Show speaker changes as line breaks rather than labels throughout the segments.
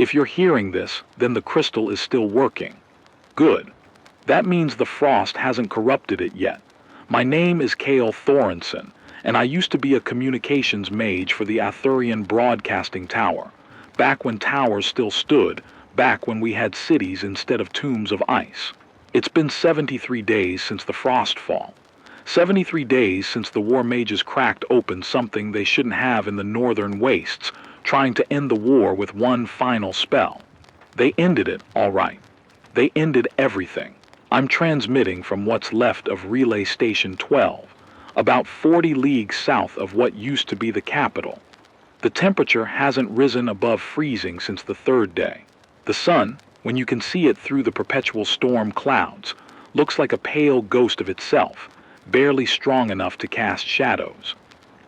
If you're hearing this, then the crystal is still working. Good. That means the frost hasn't corrupted it yet. My name is Cale Thorenson, and I used to be a communications mage for the Arthurian Broadcasting Tower, back when towers still stood, back when we had cities instead of tombs of ice. It's been 73 days since the frostfall. 73 days since the war mages cracked open something they shouldn't have in the northern wastes, trying to end the war with one final spell. They ended it, all right. They ended everything. I'm transmitting from what's left of Relay Station 12, about 40 leagues south of what used to be the capital. The temperature hasn't risen above freezing since the third day. The sun, when you can see it through the perpetual storm clouds, looks like a pale ghost of itself, barely strong enough to cast shadows.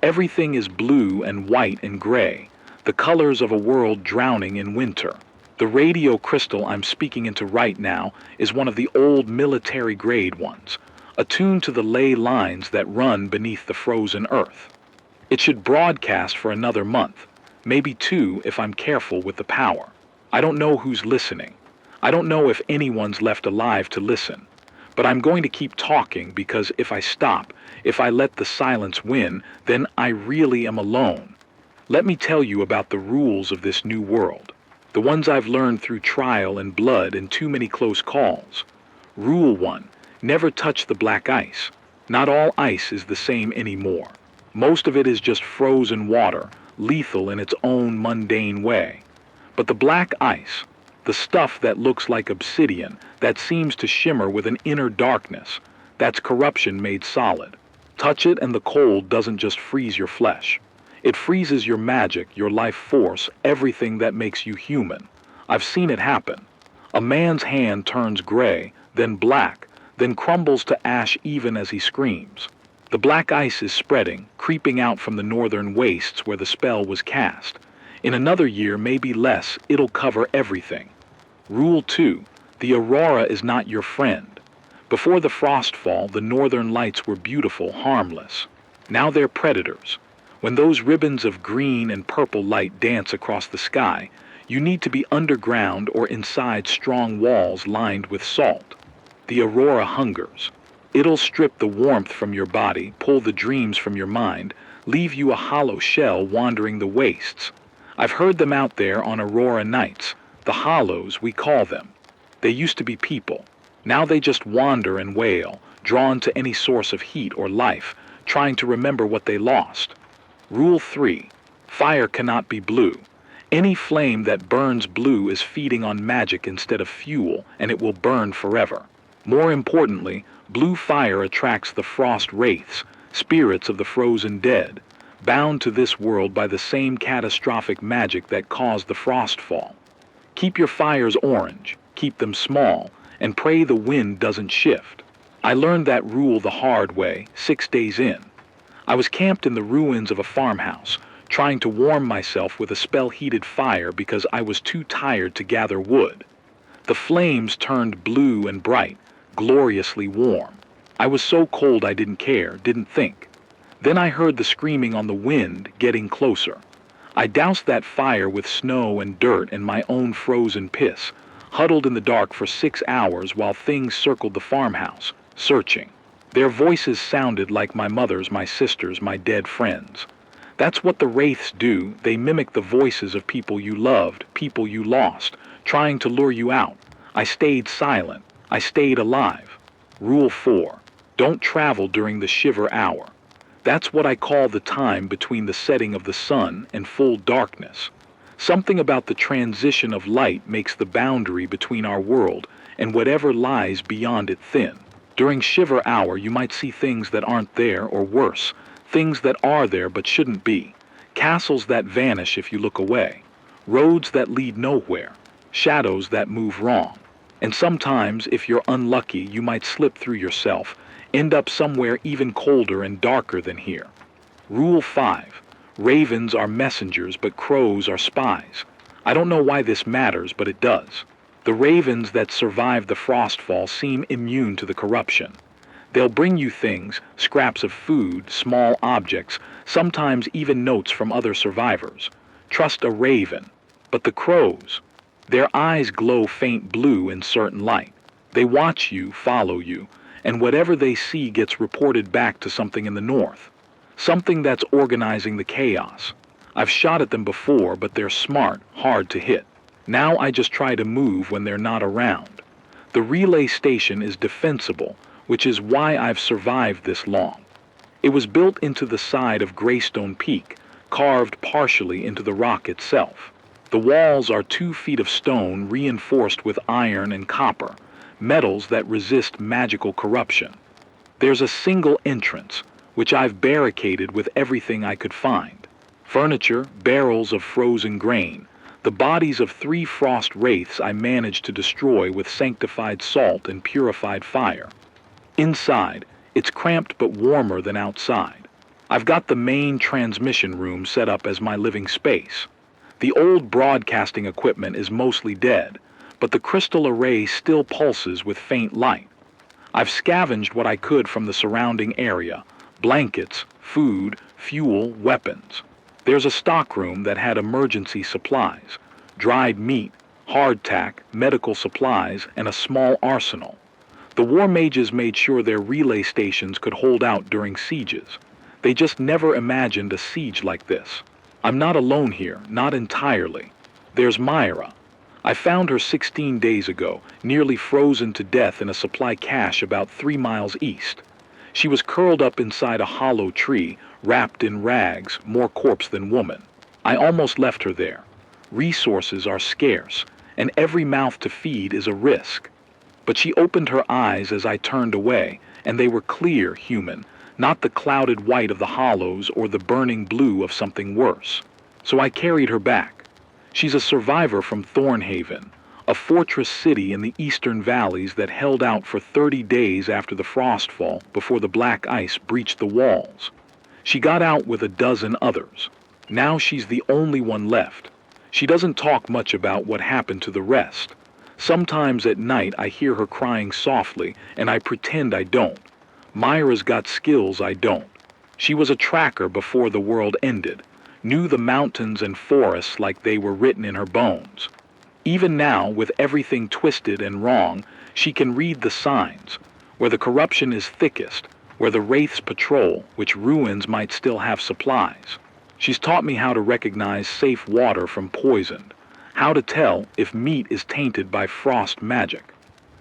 Everything is blue and white and gray, the colors of a world drowning in winter. The radio crystal I'm speaking into right now is one of the old military-grade ones, attuned to the ley lines that run beneath the frozen earth. It should broadcast for another month, maybe 2 if I'm careful with the power. I don't know who's listening. I don't know if anyone's left alive to listen. But I'm going to keep talking because if I stop, if I let the silence win, then I really am alone. Let me tell you about the rules of this new world. The ones I've learned through trial and blood and too many close calls. Rule 1. Never touch the black ice. Not all ice is the same anymore. Most of it is just frozen water, lethal in its own mundane way. But the black ice, the stuff that looks like obsidian, that seems to shimmer with an inner darkness, that's corruption made solid. Touch it and the cold doesn't just freeze your flesh. It freezes your magic, your life force, everything that makes you human. I've seen it happen. A man's hand turns gray, then black, then crumbles to ash even as he screams. The black ice is spreading, creeping out from the northern wastes where the spell was cast. In another year, maybe less, it'll cover everything. Rule 2. The aurora is not your friend. Before the frostfall, the northern lights were beautiful, harmless. Now they're predators. When those ribbons of green and purple light dance across the sky, you need to be underground or inside strong walls lined with salt. The aurora hungers. It'll strip the warmth from your body, pull the dreams from your mind, leave you a hollow shell wandering the wastes. I've heard them out there on aurora nights. The hollows, we call them. They used to be people. Now they just wander and wail, drawn to any source of heat or life, trying to remember what they lost. Rule 3. Fire cannot be blue. Any flame that burns blue is feeding on magic instead of fuel, and it will burn forever. More importantly, blue fire attracts the frost wraiths, spirits of the frozen dead, bound to this world by the same catastrophic magic that caused the frostfall. Keep your fires orange, keep them small, and pray the wind doesn't shift. I learned that rule the hard way, 6 days in. I was camped in the ruins of a farmhouse, trying to warm myself with a spell-heated fire because I was too tired to gather wood. The flames turned blue and bright, gloriously warm. I was so cold I didn't care, didn't think. Then I heard the screaming on the wind getting closer. I doused that fire with snow and dirt and my own frozen piss, huddled in the dark for 6 hours while things circled the farmhouse, searching. Their voices sounded like my mother's, my sister's, my dead friends. That's what the wraiths do. They mimic the voices of people you loved, people you lost, trying to lure you out. I stayed silent. I stayed alive. Rule 4. Don't travel during the shiver hour. That's what I call the time between the setting of the sun and full darkness. Something about the transition of light makes the boundary between our world and whatever lies beyond it thin. During shiver hour, you might see things that aren't there, or worse, things that are there but shouldn't be. Castles that vanish if you look away. Roads that lead nowhere. Shadows that move wrong. And sometimes, if you're unlucky, you might slip through yourself, end up somewhere even colder and darker than here. Rule 5. Ravens are messengers, but crows are spies. I don't know why this matters, but it does. The ravens that survive the frostfall seem immune to the corruption. They'll bring you things, scraps of food, small objects, sometimes even notes from other survivors. Trust a raven. But the crows, Their eyes glow faint blue in certain light. They watch you, follow you, and whatever they see gets reported back to something in the north. Something that's organizing the chaos. I've shot at them before, but they're smart, hard to hit. Now I just try to move when they're not around. The relay station is defensible, which is why I've survived this long. It was built into the side of Greystone Peak, carved partially into the rock itself. The walls are 2 feet of stone reinforced with iron and copper, metals that resist magical corruption. There's a single entrance, which I've barricaded with everything I could find. Furniture, barrels of frozen grain, the bodies of 3 frost wraiths I managed to destroy with sanctified salt and purified fire. Inside, it's cramped but warmer than outside. I've got the main transmission room set up as my living space. The old broadcasting equipment is mostly dead, but the crystal array still pulses with faint light. I've scavenged what I could from the surrounding area: blankets, food, fuel, weapons. There's a stockroom that had emergency supplies, dried meat, hardtack, medical supplies, and a small arsenal. The war mages made sure their relay stations could hold out during sieges. They just never imagined a siege like this. I'm not alone here, not entirely. There's Myra. I found her 16 days ago, nearly frozen to death in a supply cache about 3 miles east. She was curled up inside a hollow tree, wrapped in rags, more corpse than woman. I almost left her there. Resources are scarce, and every mouth to feed is a risk. But she opened her eyes as I turned away, and they were clear, human, not the clouded white of the hollows or the burning blue of something worse. So I carried her back. She's a survivor from Thornhaven, a fortress city in the eastern valleys that held out for 30 days after the frostfall before the black ice breached the walls. She got out with a dozen others. Now she's the only one left. She doesn't talk much about what happened to the rest. Sometimes at night I hear her crying softly, and I pretend I don't. Myra's got skills I don't. She was a tracker before the world ended, knew the mountains and forests like they were written in her bones. Even now, with everything twisted and wrong, she can read the signs, where the corruption is thickest, where the wraiths patrol, which ruins might still have supplies. She's taught me how to recognize safe water from poisoned, how to tell if meat is tainted by frost magic.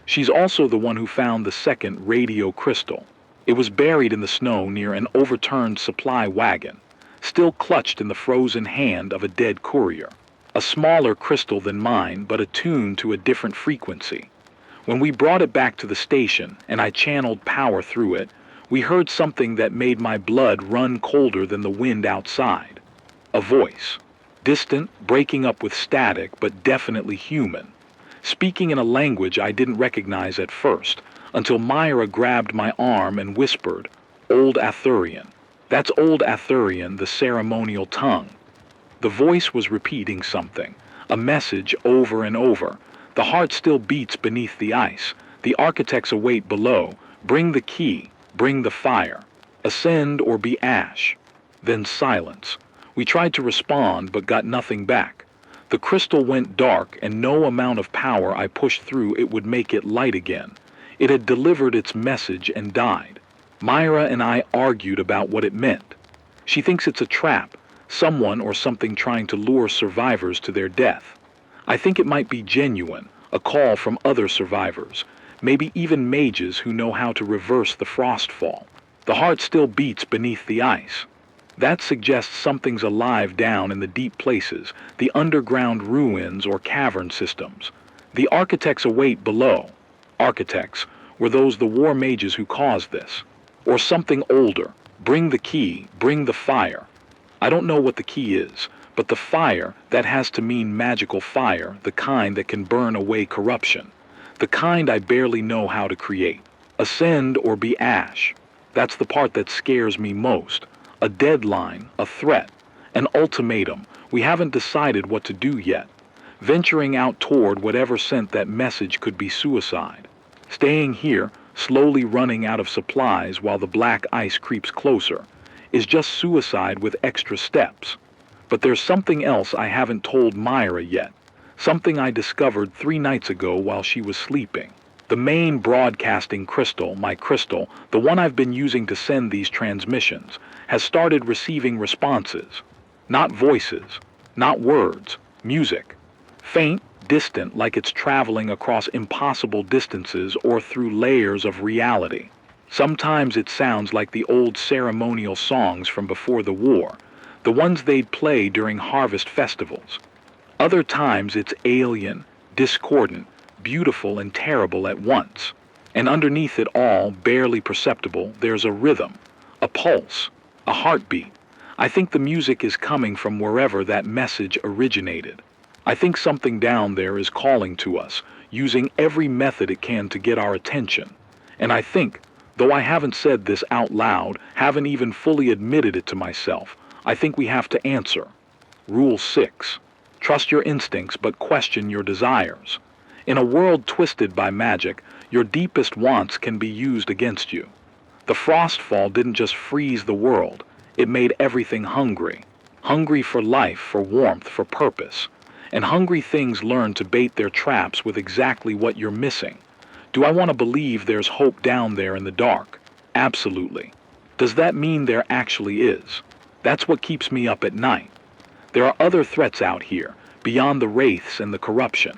She's also the one who found the second radio crystal. It was buried in the snow near an overturned supply wagon, still clutched in the frozen hand of a dead courier. A smaller crystal than mine, but attuned to a different frequency. When we brought it back to the station and I channeled power through it, we heard something that made my blood run colder than the wind outside. A voice. Distant, breaking up with static, but definitely human. Speaking in a language I didn't recognize at first, until Myra grabbed my arm and whispered, "Old Arthurian." That's Old Arthurian, the ceremonial tongue. The voice was repeating something, a message over and over. The heart still beats beneath the ice. The architects await below. Bring the key, bring the fire. Ascend or be ash. Then silence. We tried to respond but got nothing back. The crystal went dark, and no amount of power I pushed through it would make it light again. It had delivered its message and died. Myra and I argued about what it meant. She thinks it's a trap, someone or something trying to lure survivors to their death. I think it might be genuine, a call from other survivors, maybe even mages who know how to reverse the frostfall. The heart still beats beneath the ice. That suggests something's alive down in the deep places, the underground ruins or cavern systems. The architects await below. Architects, were those the war mages who caused this? Or something older? Bring the key, bring the fire. I don't know what the key is, but the fire, that has to mean magical fire, the kind that can burn away corruption. The kind I barely know how to create. Ascend or be ash. That's the part that scares me most. A deadline, a threat, an ultimatum. We haven't decided what to do yet. Venturing out toward whatever sent that message could be suicide. Staying here, slowly running out of supplies while the black ice creeps closer, is just suicide with extra steps. But there's something else I haven't told Myra yet. something I discovered 3 nights ago while she was sleeping. The main broadcasting crystal, my crystal, the one I've been using to send these transmissions, has started receiving responses. Not voices, not words, music. Faint, distant, like it's traveling across impossible distances or through layers of reality. Sometimes it sounds like the old ceremonial songs from before the war, the ones they'd play during harvest festivals. Other times it's alien, discordant, beautiful and terrible at once. And underneath it all, barely perceptible, there's a rhythm, a pulse, a heartbeat. I think the music is coming from wherever that message originated. I think something down there is calling to us, using every method it can to get our attention. And I think, though I haven't said this out loud, haven't even fully admitted it to myself, I think we have to answer. Rule 6. Trust your instincts but question your desires. In a world twisted by magic, your deepest wants can be used against you. The frostfall didn't just freeze the world, it made everything hungry. Hungry for life, for warmth, for purpose. And hungry things learn to bait their traps with exactly what you're missing. Do I want to believe there's hope down there in the dark? Absolutely. Does that mean there actually is? That's what keeps me up at night. There are other threats out here, beyond the wraiths and the corruption.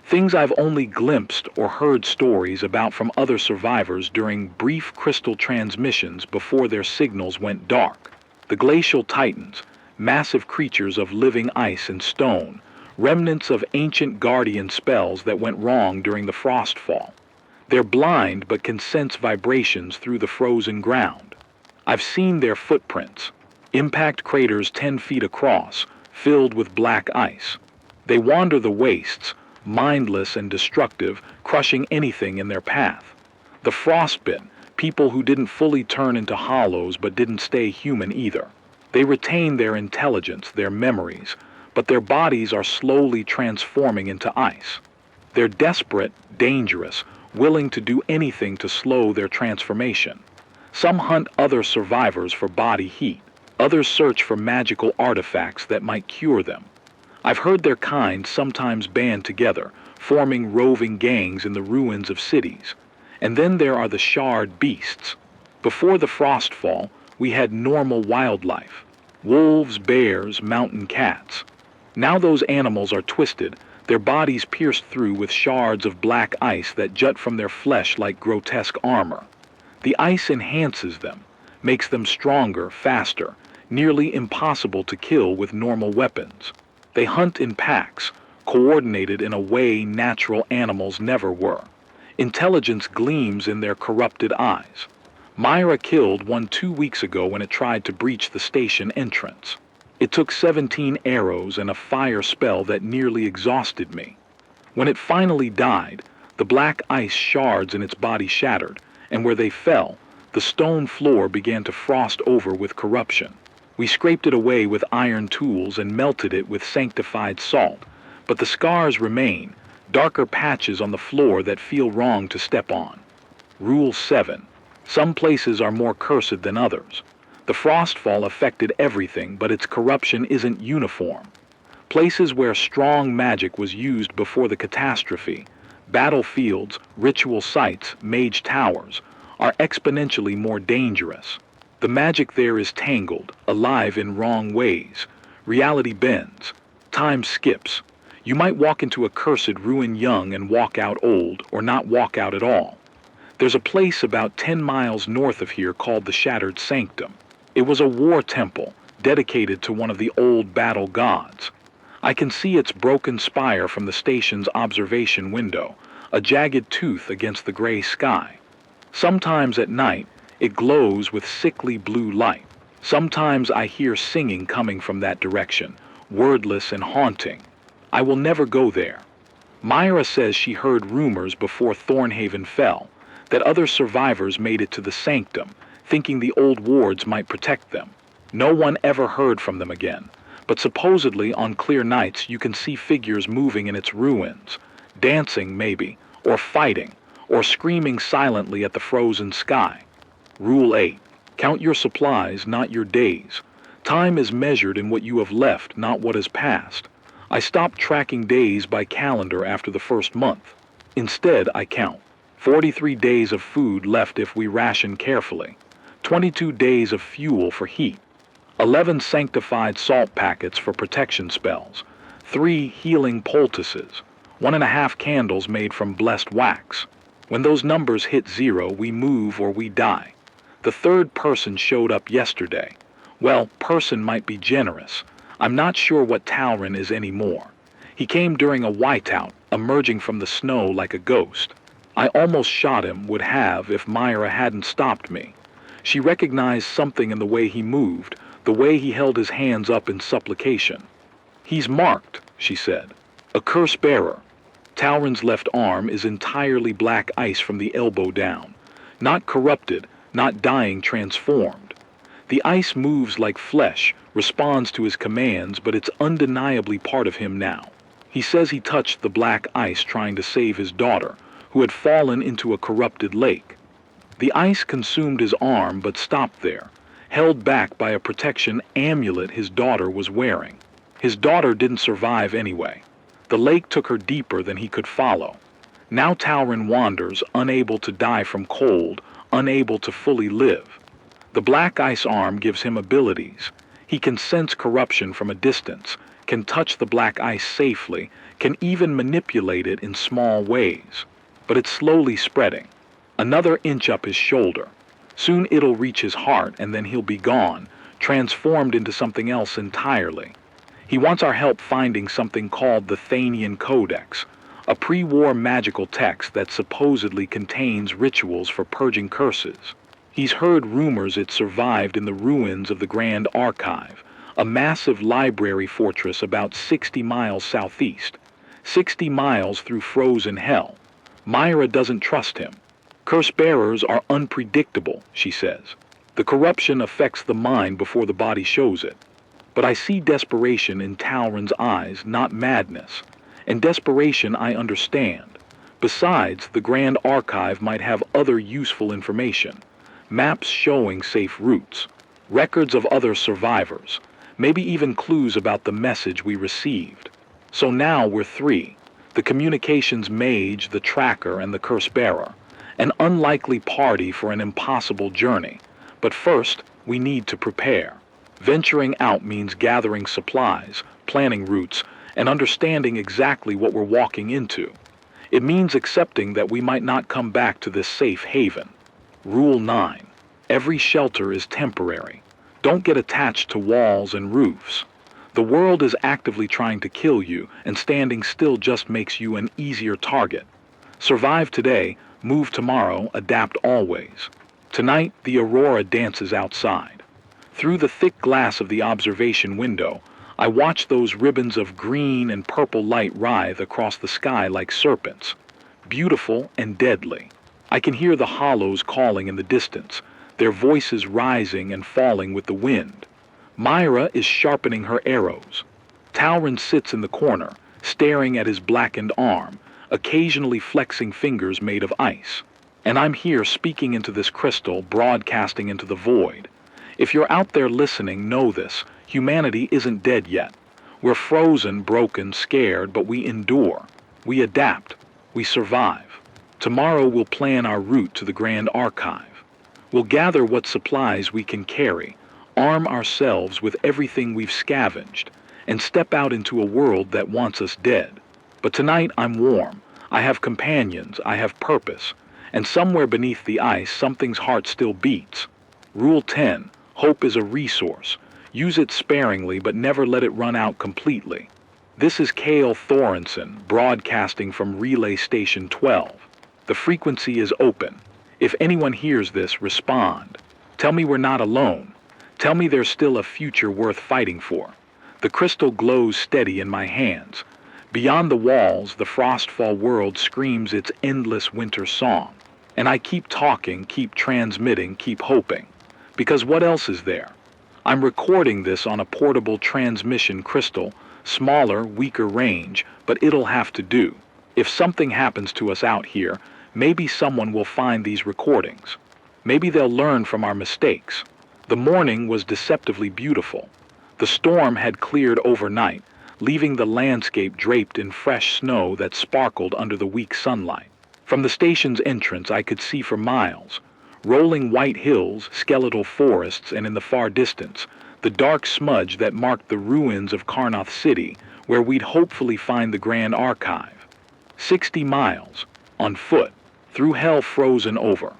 Things I've only glimpsed or heard stories about from other survivors during brief crystal transmissions before their signals went dark. The glacial titans, massive creatures of living ice and stone, remnants of ancient guardian spells that went wrong during the frostfall. They're blind but can sense vibrations through the frozen ground. I've seen their footprints, impact craters 10 feet across, filled with black ice. They wander the wastes, mindless and destructive, crushing anything in their path. The frostbitten, people who didn't fully turn into hollows but didn't stay human either. They retain their intelligence, their memories, but their bodies are slowly transforming into ice. They're desperate, dangerous, willing to do anything to slow their transformation. Some hunt other survivors for body heat. Others search for magical artifacts that might cure them. I've heard their kind sometimes band together, forming roving gangs in the ruins of cities. And then there are the shard beasts. Before the frostfall, we had normal wildlife. Wolves, bears, mountain cats. Now those animals are twisted, their bodies pierced through with shards of black ice that jut from their flesh like grotesque armor. The ice enhances them, makes them stronger, faster, nearly impossible to kill with normal weapons. They hunt in packs, coordinated in a way natural animals never were. Intelligence gleams in their corrupted eyes. Myra killed one 2 weeks ago when it tried to breach the station entrance. It took 17 arrows and a fire spell that nearly exhausted me. When it finally died, the black ice shards in its body shattered, and where they fell, the stone floor began to frost over with corruption. We scraped it away with iron tools and melted it with sanctified salt, but the scars remain, darker patches on the floor that feel wrong to step on. Rule 7. Some places are more cursed than others. The frostfall affected everything, but its corruption isn't uniform. Places where strong magic was used before the catastrophe, battlefields, ritual sites, mage towers, are exponentially more dangerous. The magic there is tangled, alive in wrong ways. Reality bends. Time skips. You might walk into a cursed ruin young and walk out old, or not walk out at all. There's a place about 10 miles north of here called the Shattered Sanctum. It was a war temple, dedicated to one of the old battle gods. I can see its broken spire from the station's observation window, a jagged tooth against the gray sky. Sometimes at night, it glows with sickly blue light. Sometimes I hear singing coming from that direction, wordless and haunting. I will never go there. Myra says she heard rumors before Thornhaven fell, that other survivors made it to the sanctum, thinking the old wards might protect them. No one ever heard from them again, but supposedly on clear nights you can see figures moving in its ruins, dancing maybe, or fighting, or screaming silently at the frozen sky. Rule 8. Count your supplies, not your days. Time is measured in what you have left, not what has passed. I stopped tracking days by calendar after the first month. Instead, I count 43 days of food left if we ration carefully, 22 days of fuel for heat, 11 sanctified salt packets for protection spells, 3 healing poultices, 1.5 candles made from blessed wax. When those numbers hit 0, we move or we die. The third person showed up yesterday. Well, person might be generous. I'm not sure what Talrin is anymore. He came during a whiteout, emerging from the snow like a ghost. I almost shot him, would have, if Myra hadn't stopped me. She recognized something in the way he moved, the way he held his hands up in supplication. He's marked, she said. A curse bearer. Talrin's left arm is entirely black ice from the elbow down. Not corrupted, not dying, transformed. The ice moves like flesh, responds to his commands, but it's undeniably part of him now. He says he touched the black ice trying to save his daughter, who had fallen into a corrupted lake. The ice consumed his arm but stopped there, held back by a protection amulet his daughter was wearing. His daughter didn't survive anyway. The lake took her deeper than he could follow. Now Talrin wanders, unable to die from cold, unable to fully live. The black ice arm gives him abilities. He can sense corruption from a distance, can touch the black ice safely, can even manipulate it in small ways. But it's slowly spreading. Another inch up his shoulder. Soon it'll reach his heart and then he'll be gone, transformed into something else entirely. He wants our help finding something called the Thanian Codex, a pre-war magical text that supposedly contains rituals for purging curses. He's heard rumors it survived in the ruins of the Grand Archive, a massive library fortress about 60 miles southeast, 60 miles through frozen hell. Myra doesn't trust him. Curse bearers are unpredictable, she says. The corruption affects the mind before the body shows it. But I see desperation in Talrin's eyes, not madness. And desperation I understand. Besides, the Grand Archive might have other useful information. Maps showing safe routes, records of other survivors, maybe even clues about the message we received. So now we're 3. The communications mage, the tracker, and the curse bearer. An unlikely party for an impossible journey. But first, we need to prepare. Venturing out means gathering supplies, planning routes, and understanding exactly what we're walking into. It means accepting that we might not come back to this safe haven. Rule 9. Every shelter is temporary. Don't get attached to walls and roofs. The world is actively trying to kill you, and standing still just makes you an easier target. Survive today, move tomorrow, adapt always. Tonight, the aurora dances outside. Through the thick glass of the observation window, I watch those ribbons of green and purple light writhe across the sky like serpents. Beautiful and deadly. I can hear the hollows calling in the distance, their voices rising and falling with the wind. Myra is sharpening her arrows. Talrin sits in the corner, staring at his blackened arm, occasionally flexing fingers made of ice. And I'm here speaking into this crystal, broadcasting into the void. If you're out there listening, know this. Humanity isn't dead yet. We're frozen, broken, scared, but we endure. We adapt. We survive. Tomorrow we'll plan our route to the Grand Archive. We'll gather what supplies we can carry, arm ourselves with everything we've scavenged, and step out into a world that wants us dead. But tonight I'm warm. I have companions. I have purpose. And somewhere beneath the ice, something's heart still beats. Rule 10. Hope is a resource. Use it sparingly, but never let it run out completely. This is Cale Thorensen, broadcasting from Relay Station 12. The frequency is open. If anyone hears this, respond. Tell me we're not alone. Tell me there's still a future worth fighting for. The crystal glows steady in my hands. Beyond the walls, the frostfall world screams its endless winter song. And I keep talking, keep transmitting, keep hoping. Because what else is there? I'm recording this on a portable transmission crystal, smaller, weaker range, but it'll have to do. If something happens to us out here, maybe someone will find these recordings. Maybe they'll learn from our mistakes. The morning was deceptively beautiful. The storm had cleared overnight, leaving the landscape draped in fresh snow that sparkled under the weak sunlight. From the station's entrance I could see for miles. Rolling white hills, skeletal forests, and in the far distance, the dark smudge that marked the ruins of Karnoth City, where we'd hopefully find the Grand Archive. 60 miles, on foot, through hell frozen over.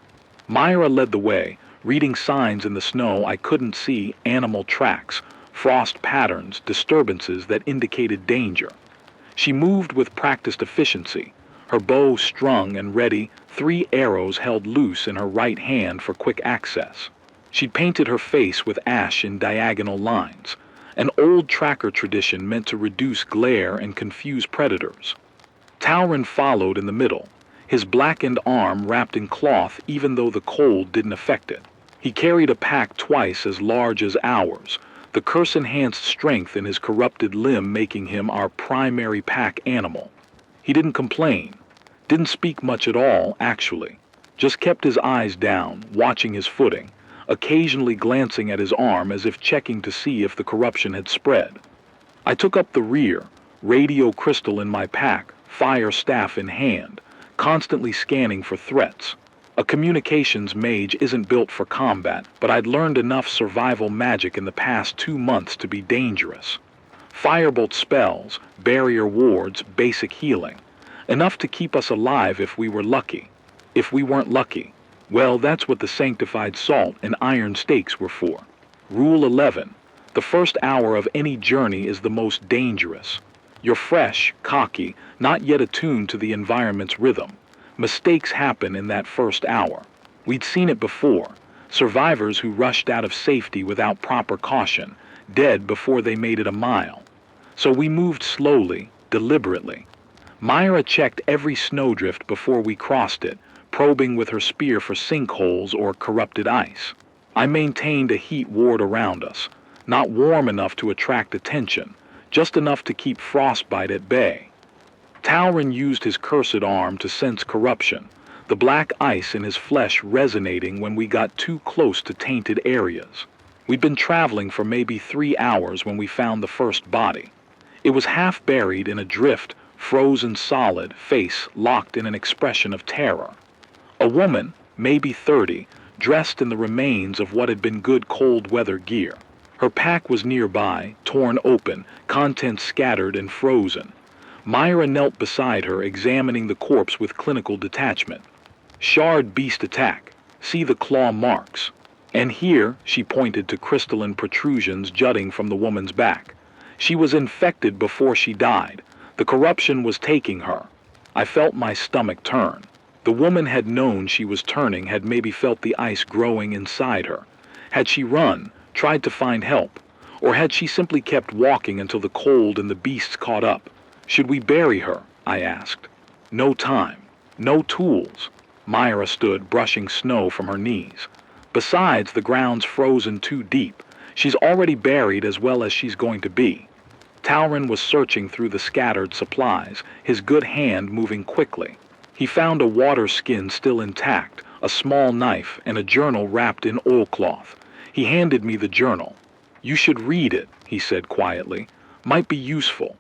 Myra led the way, reading signs in the snow I couldn't see: animal tracks, frost patterns, disturbances that indicated danger. She moved with practiced efficiency, her bow strung and ready, 3 arrows held loose in her right hand for quick access. She'd painted her face with ash in diagonal lines, an old tracker tradition meant to reduce glare and confuse predators. Talrin followed in the middle, his blackened arm wrapped in cloth even though the cold didn't affect it. He carried a pack twice as large as ours, the curse-enhanced strength in his corrupted limb making him our primary pack animal. He didn't complain, didn't speak much at all, actually, just kept his eyes down, watching his footing, occasionally glancing at his arm as if checking to see if the corruption had spread. I took up the rear, radio crystal in my pack, fire staff in hand, constantly scanning for threats. A communications mage isn't built for combat, but I'd learned enough survival magic in the past 2 months to be dangerous. Firebolt spells, barrier wards, basic healing. Enough to keep us alive if we were lucky. If we weren't lucky, well, that's what the sanctified salt and iron stakes were for. Rule 11. The first hour of any journey is the most dangerous. You're fresh, cocky, not yet attuned to the environment's rhythm. Mistakes happen in that first hour. We'd seen it before. Survivors who rushed out of safety without proper caution, dead before they made it a mile. So we moved slowly, deliberately. Myra checked every snowdrift before we crossed it, probing with her spear for sinkholes or corrupted ice. I maintained a heat ward around us, not warm enough to attract attention, just enough to keep frostbite at bay. Talrin used his cursed arm to sense corruption, the black ice in his flesh resonating when we got too close to tainted areas. We'd been traveling for maybe 3 hours when we found the first body. It was half buried in a drift, frozen solid, face locked in an expression of terror. A woman, maybe 30, dressed in the remains of what had been good cold weather gear. Her pack was nearby, torn open, contents scattered and frozen. Myra knelt beside her, examining the corpse with clinical detachment. Shard beast attack. See the claw marks. And here, she pointed to crystalline protrusions jutting from the woman's back. She was infected before she died. The corruption was taking her. I felt my stomach turn. The woman had known she was turning, had maybe felt the ice growing inside her. Had she run, tried to find help? Or had she simply kept walking until the cold and the beasts caught up? Should we bury her? I asked. No time. No tools. Myra stood, brushing snow from her knees. Besides, the ground's frozen too deep. She's already buried as well as she's going to be. Talrin was searching through the scattered supplies, his good hand moving quickly. He found a water skin still intact, a small knife, and a journal wrapped in oilcloth. He handed me the journal. You should read it, he said quietly. Might be useful.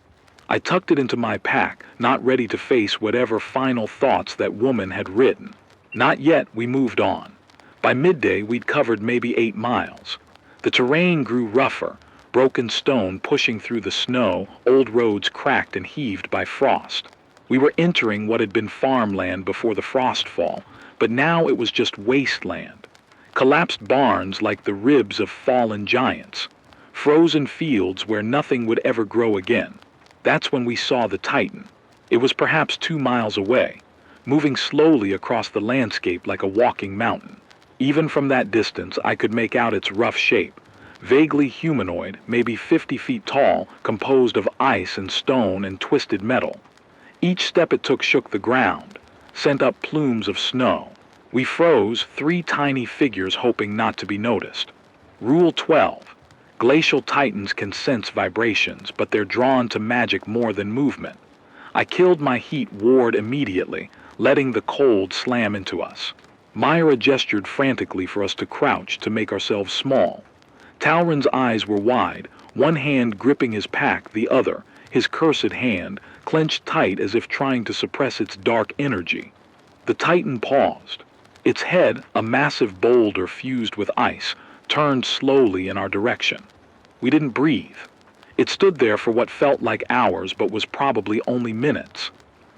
I tucked it into my pack, not ready to face whatever final thoughts that woman had written. Not yet, we moved on. By midday, we'd covered maybe 8 miles. The terrain grew rougher, broken stone pushing through the snow, old roads cracked and heaved by frost. We were entering what had been farmland before the frostfall, but now it was just wasteland. Collapsed barns like the ribs of fallen giants. Frozen fields where nothing would ever grow again. That's when we saw the Titan. It was perhaps 2 miles away, moving slowly across the landscape like a walking mountain. Even from that distance, I could make out its rough shape. Vaguely humanoid, maybe 50 feet tall, composed of ice and stone and twisted metal. Each step it took shook the ground, sent up plumes of snow. We froze, 3 tiny figures hoping not to be noticed. Rule 12. Glacial titans can sense vibrations, but they're drawn to magic more than movement. I killed my heat ward immediately, letting the cold slam into us. Myra gestured frantically for us to crouch, to make ourselves small. Talrin's eyes were wide, one hand gripping his pack, the other, his cursed hand clenched tight as if trying to suppress its dark energy. The Titan paused. Its head, a massive boulder fused with ice, turned slowly in our direction. We didn't breathe. It stood there for what felt like hours but was probably only minutes.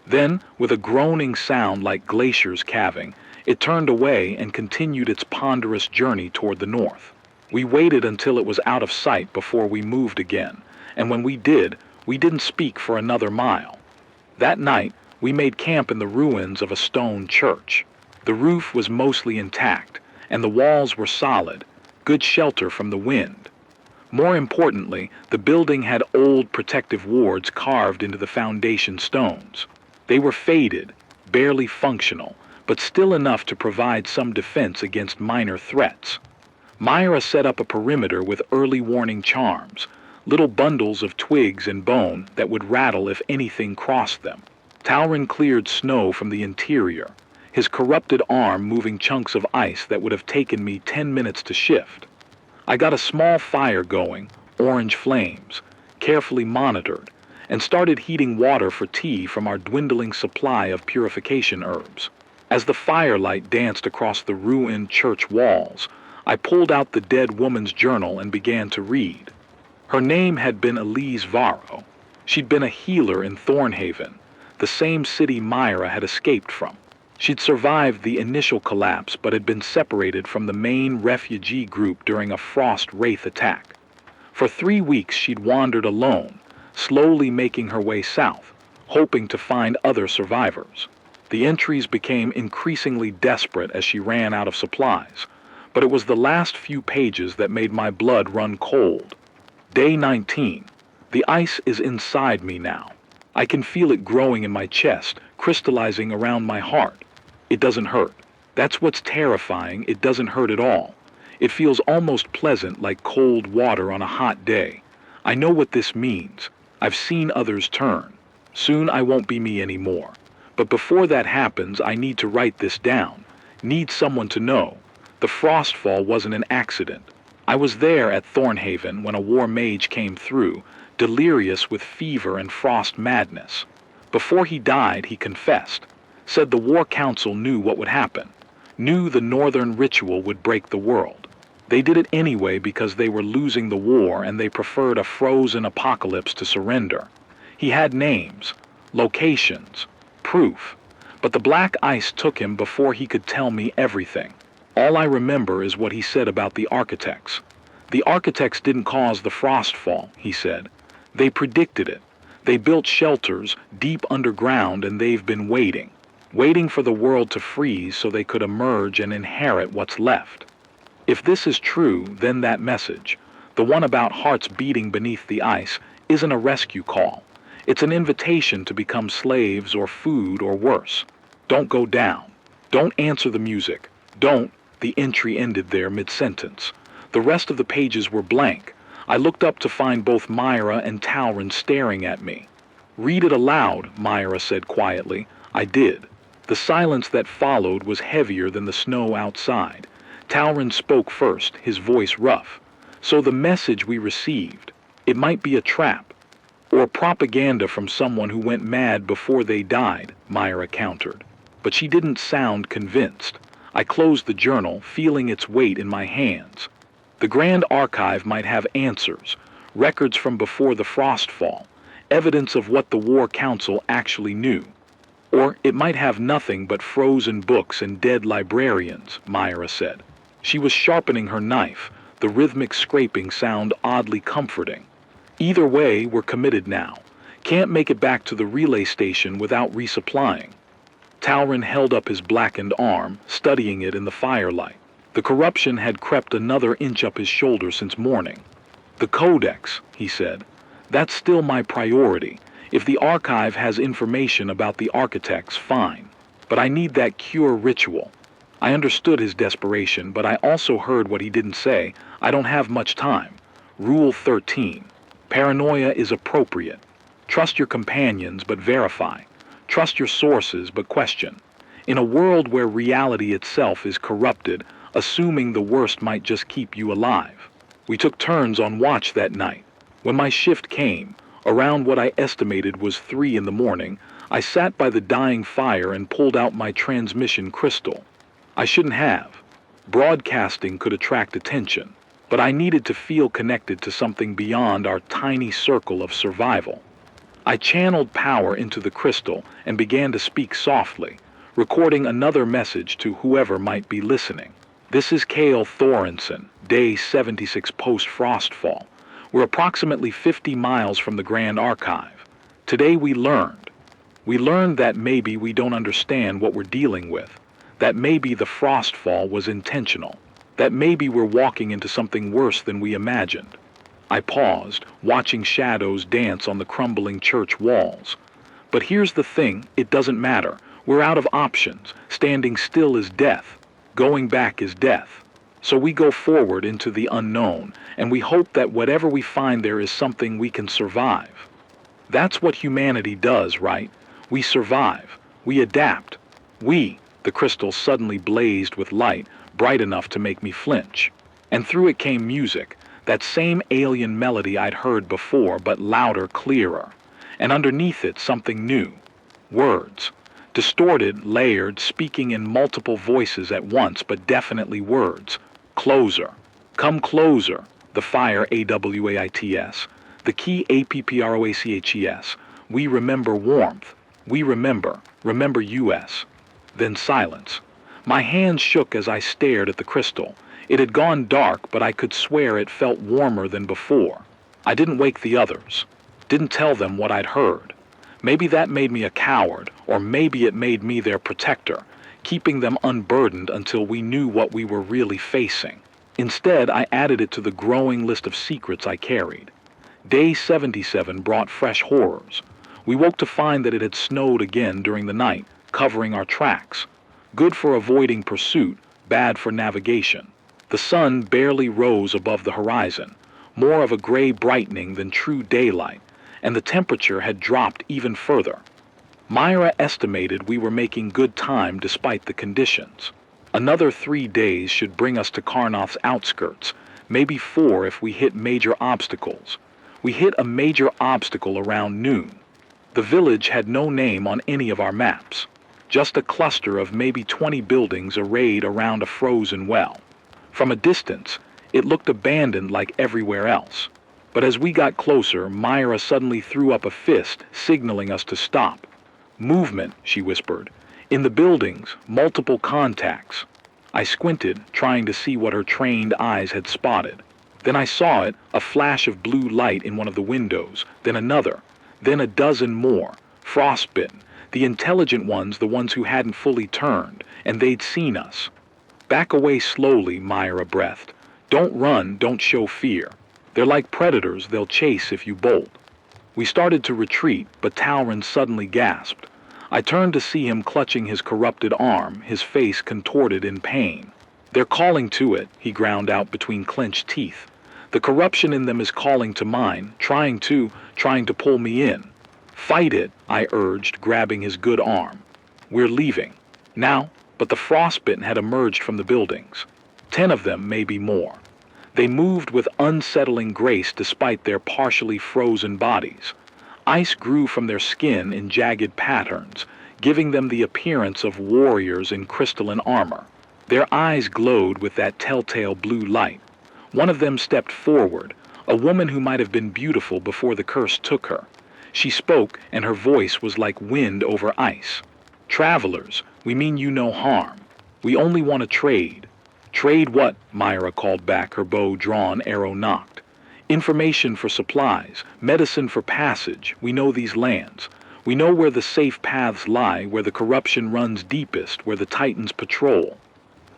Then, with a groaning sound like glaciers calving, it turned away and continued its ponderous journey toward the north. We waited until it was out of sight before we moved again, and when we did, we didn't speak for another mile. That night, we made camp in the ruins of a stone church. The roof was mostly intact, and the walls were solid, good shelter from the wind. More importantly, the building had old protective wards carved into the foundation stones. They were faded, barely functional, but still enough to provide some defense against minor threats. Myra set up a perimeter with early warning charms, little bundles of twigs and bone that would rattle if anything crossed them. Talrin cleared snow from the interior, his corrupted arm moving chunks of ice that would have taken me 10 minutes to shift. I got a small fire going, orange flames, carefully monitored, and started heating water for tea from our dwindling supply of purification herbs. As the firelight danced across the ruined church walls, I pulled out the dead woman's journal and began to read. Her name had been Elise Varro. She'd been a healer in Thornhaven, the same city Myra had escaped from. She'd survived the initial collapse but had been separated from the main refugee group during a frost wraith attack. For 3 weeks she'd wandered alone, slowly making her way south, hoping to find other survivors. The entries became increasingly desperate as she ran out of supplies, but it was the last few pages that made my blood run cold. Day 19. The ice is inside me now. I can feel it growing in my chest, crystallizing around my heart. It doesn't hurt. That's what's terrifying. It doesn't hurt at all. It feels almost pleasant, like cold water on a hot day. I know what this means. I've seen others turn. Soon I won't be me anymore. But before that happens, I need to write this down. Need someone to know. The frostfall wasn't an accident. I was there at Thornhaven when a war mage came through, delirious with fever and frost madness. Before he died, he confessed. Said the War Council knew what would happen. Knew the Northern ritual would break the world. They did it anyway because they were losing the war and they preferred a frozen apocalypse to surrender. He had names, locations, proof, but the black ice took him before he could tell me everything. All I remember is what he said about the architects. The architects didn't cause the frostfall, he said. They predicted it. They built shelters deep underground and they've been waiting for the world to freeze so they could emerge and inherit what's left. If this is true, then that message, the one about hearts beating beneath the ice, isn't a rescue call. It's an invitation to become slaves or food or worse. Don't go down. Don't answer the music. Don't. The entry ended there mid-sentence. The rest of the pages were blank. I looked up to find both Myra and Talrin staring at me. Read it aloud, Myra said quietly. I did. The silence that followed was heavier than the snow outside. Talrin spoke first, his voice rough. So the message we received, it might be a trap. Or propaganda from someone who went mad before they died, Myra countered. But she didn't sound convinced. I closed the journal, feeling its weight in my hands. The Grand Archive might have answers, records from before the frostfall, evidence of what the War Council actually knew. Or it might have nothing but frozen books and dead librarians, Myra said. She was sharpening her knife, the rhythmic scraping sound oddly comforting. Either way, we're committed now. Can't make it back to the relay station without resupplying. Talrin held up his blackened arm, studying it in the firelight. The corruption had crept another inch up his shoulder since morning. The Codex, he said. That's still my priority. If the archive has information about the architects, fine. But I need that cure ritual. I understood his desperation, but I also heard what he didn't say. I don't have much time. Rule 13. Paranoia is appropriate. Trust your companions, but verify. Trust your sources, but question. In a world where reality itself is corrupted, assuming the worst might just keep you alive. We took turns on watch that night. When my shift came, Around what I estimated was 3 in the morning, I sat by the dying fire and pulled out my transmission crystal. I shouldn't have. Broadcasting could attract attention, but I needed to feel connected to something beyond our tiny circle of survival. I channeled power into the crystal and began to speak softly, recording another message to whoever might be listening. This is Cale Thorensen, day 76 post-frostfall. We're approximately 50 miles from the Grand Archive. Today we learned that maybe we don't understand what we're dealing with, that maybe the frostfall was intentional, that maybe we're walking into something worse than we imagined. I paused, watching shadows dance on the crumbling church walls. But here's the thing, it doesn't matter. We're out of options. Standing still is death. Going back is death. So we go forward into the unknown, and we hope that whatever we find there is something we can survive. That's what humanity does, right? We survive. We adapt. The crystal suddenly blazed with light, bright enough to make me flinch. And through it came music, that same alien melody I'd heard before, but louder, clearer. And underneath it, something new. Words. Distorted, layered, speaking in multiple voices at once, but definitely words. Closer. Come closer. The fire, AWAITS. The key, APPROACHES. We remember warmth. We remember US. Then silence. My hands shook as I stared at the crystal. It had gone dark, but I could swear it felt warmer than before. I didn't wake the others. Didn't tell them what I'd heard. Maybe that made me a coward, or maybe it made me their protector, keeping them unburdened until we knew what we were really facing. Instead, I added it to the growing list of secrets I carried. Day 77 brought fresh horrors. We woke to find that it had snowed again during the night, covering our tracks. Good for avoiding pursuit, bad for navigation. The sun barely rose above the horizon, more of a gray brightening than true daylight, and the temperature had dropped even further. Myra estimated we were making good time despite the conditions. Another 3 days should bring us to Karnoth's outskirts, maybe 4 if we hit major obstacles. We hit a major obstacle around noon. The village had no name on any of our maps, just a cluster of maybe 20 buildings arrayed around a frozen well. From a distance, it looked abandoned like everywhere else. But as we got closer, Myra suddenly threw up a fist, signaling us to stop. Movement, she whispered. In the buildings, multiple contacts. I squinted, trying to see what her trained eyes had spotted. Then I saw it, a flash of blue light in one of the windows, then another, then a dozen more, frostbitten. The intelligent ones, the ones who hadn't fully turned, and they'd seen us. Back away slowly, Myra breathed. Don't run, don't show fear. They're like predators, they'll chase if you bolt. We started to retreat, but Talron suddenly gasped. I turned to see him clutching his corrupted arm, his face contorted in pain. They're calling to it, he ground out between clenched teeth. The corruption in them is calling to mine, trying to pull me in. Fight it, I urged, grabbing his good arm. We're leaving. Now, but the frostbitten had emerged from the buildings. 10 of them, maybe more. They moved with unsettling grace despite their partially frozen bodies. Ice grew from their skin in jagged patterns, giving them the appearance of warriors in crystalline armor. Their eyes glowed with that telltale blue light. One of them stepped forward, a woman who might have been beautiful before the curse took her. She spoke, and her voice was like wind over ice. Travelers, we mean you no harm. We only want to trade. Trade what? Myra called back, her bow drawn, arrow nocked. Information for supplies, medicine for passage. We know these lands. We know where the safe paths lie, where the corruption runs deepest, where the Titans patrol.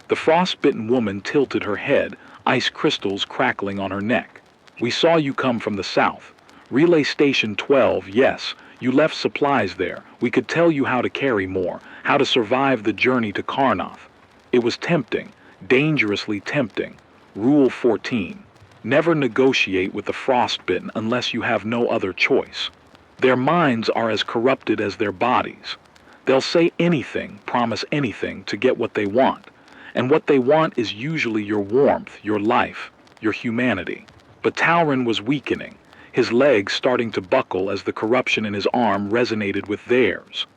The frostbitten woman tilted her head, ice crystals crackling on her neck. We saw you come from the south. Relay Station 12, yes. You left supplies there. We could tell you how to carry more, how to survive the journey to Karnoth. It was tempting, dangerously tempting. Rule 14. Never negotiate with the frostbitten unless you have no other choice. Their minds are as corrupted as their bodies. They'll say anything, promise anything to get what they want. And what they want is usually your warmth, your life, your humanity. But Talron was weakening. his legs starting to buckle as the corruption in his arm resonated with theirs.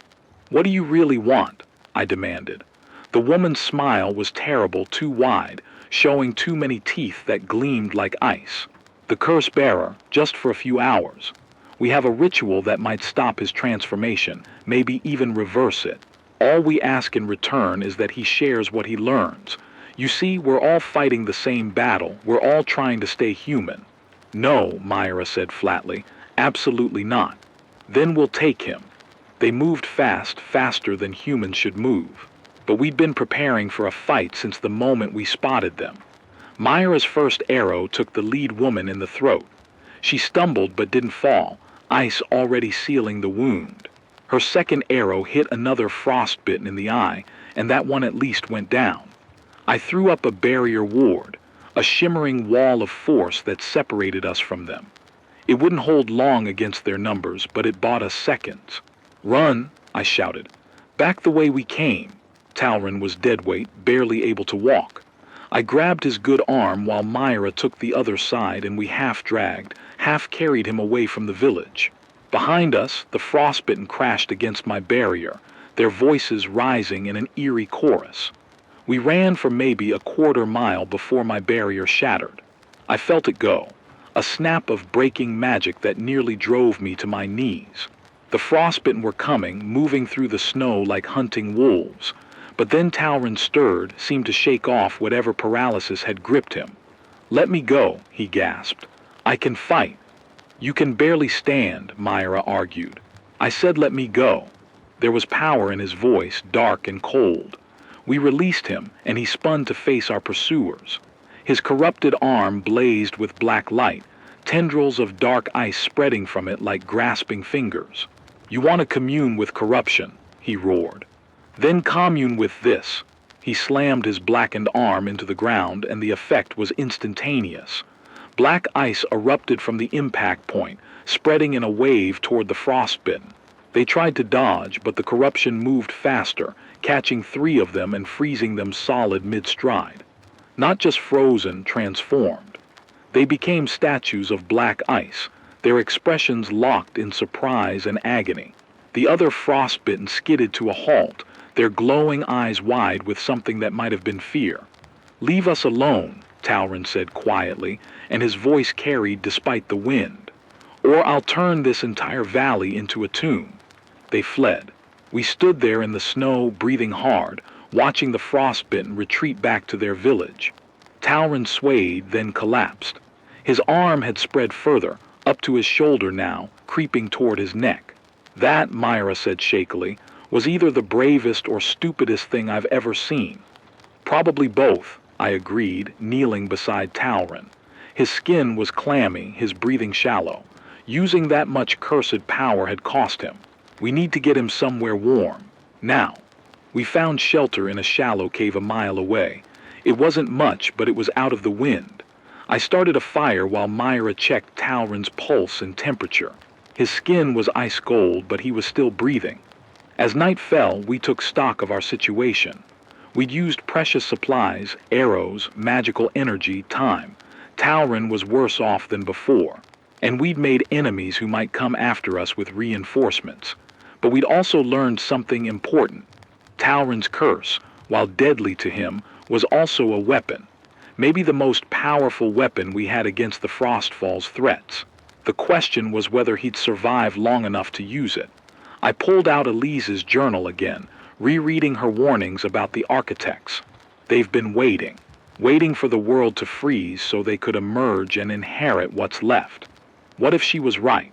"What do you really want?" I demanded. The woman's smile was terrible, too wide, showing too many teeth that gleamed like ice. "The curse bearer, just for a few hours. We have a ritual that might stop his transformation, maybe even reverse it. All we ask in return is that he shares what he learns. You see, we're all fighting the same battle. We're all trying to stay human." "No," Myra said flatly. "Absolutely not." "Then we'll take him." They moved fast, faster than humans should move. But we'd been preparing for a fight since the moment we spotted them. Myra's first arrow took the lead woman in the throat. She stumbled but didn't fall, ice already sealing the wound. Her second arrow hit another frostbitten in the eye, and that one at least went down. I threw up a barrier ward, a shimmering wall of force that separated us from them. It wouldn't hold long against their numbers, but it bought us seconds. "Run!" I shouted. "Back the way we came." Talrin was deadweight, barely able to walk. I grabbed his good arm while Myra took the other side, and we half-dragged, half-carried him away from the village. Behind us, the frostbitten crashed against my barrier, their voices rising in an eerie chorus. We ran for maybe a quarter mile before my barrier shattered. I felt it go, a snap of breaking magic that nearly drove me to my knees. The frostbitten were coming, moving through the snow like hunting wolves. But then Talrin stirred, seemed to shake off whatever paralysis had gripped him. "Let me go," he gasped. "I can fight." "You can barely stand," Myra argued. I said let me go. There was power in his voice, dark and cold. We released him, and he spun to face our pursuers. His corrupted arm blazed with black light, tendrils of dark ice spreading from it like grasping fingers. "You want to commune with corruption," he roared. "Then commune with this." He slammed his blackened arm into the ground, and the effect was instantaneous. Black ice erupted from the impact point, spreading in a wave toward the frostbitten. They tried to dodge, but the corruption moved faster, catching 3 of them and freezing them solid mid-stride. Not just frozen, transformed. They became statues of black ice, their expressions locked in surprise and agony. The other frostbitten skidded to a halt, their glowing eyes wide with something that might have been fear. "Leave us alone," Talrin said quietly, and his voice carried despite the wind. "Or I'll turn this entire valley into a tomb." They fled. We stood there in the snow, breathing hard, watching the frostbitten retreat back to their village. Talrin swayed, then collapsed. His arm had spread further, up to his shoulder now, creeping toward his neck. "That," Myra said shakily, "was either the bravest or stupidest thing I've ever seen." "Probably both," I agreed, kneeling beside Talrin. His skin was clammy, his breathing shallow. Using that much cursed power had cost him. We need to get him somewhere warm. Now. We found shelter in a shallow cave a mile away. It wasn't much, but it was out of the wind. I started a fire while Myra checked Talrin's pulse and temperature. His skin was ice gold, but he was still breathing. As night fell, we took stock of our situation. We'd used precious supplies, arrows, magical energy, time. Talrin was worse off than before. And we'd made enemies who might come after us with reinforcements. But we'd also learned something important. Talrin's curse, while deadly to him, was also a weapon. Maybe the most powerful weapon we had against the Frostfall's threats. The question was whether he'd survive long enough to use it. I pulled out Elise's journal again, rereading her warnings about the architects. They've been waiting for the world to freeze so they could emerge and inherit what's left. What if she was right?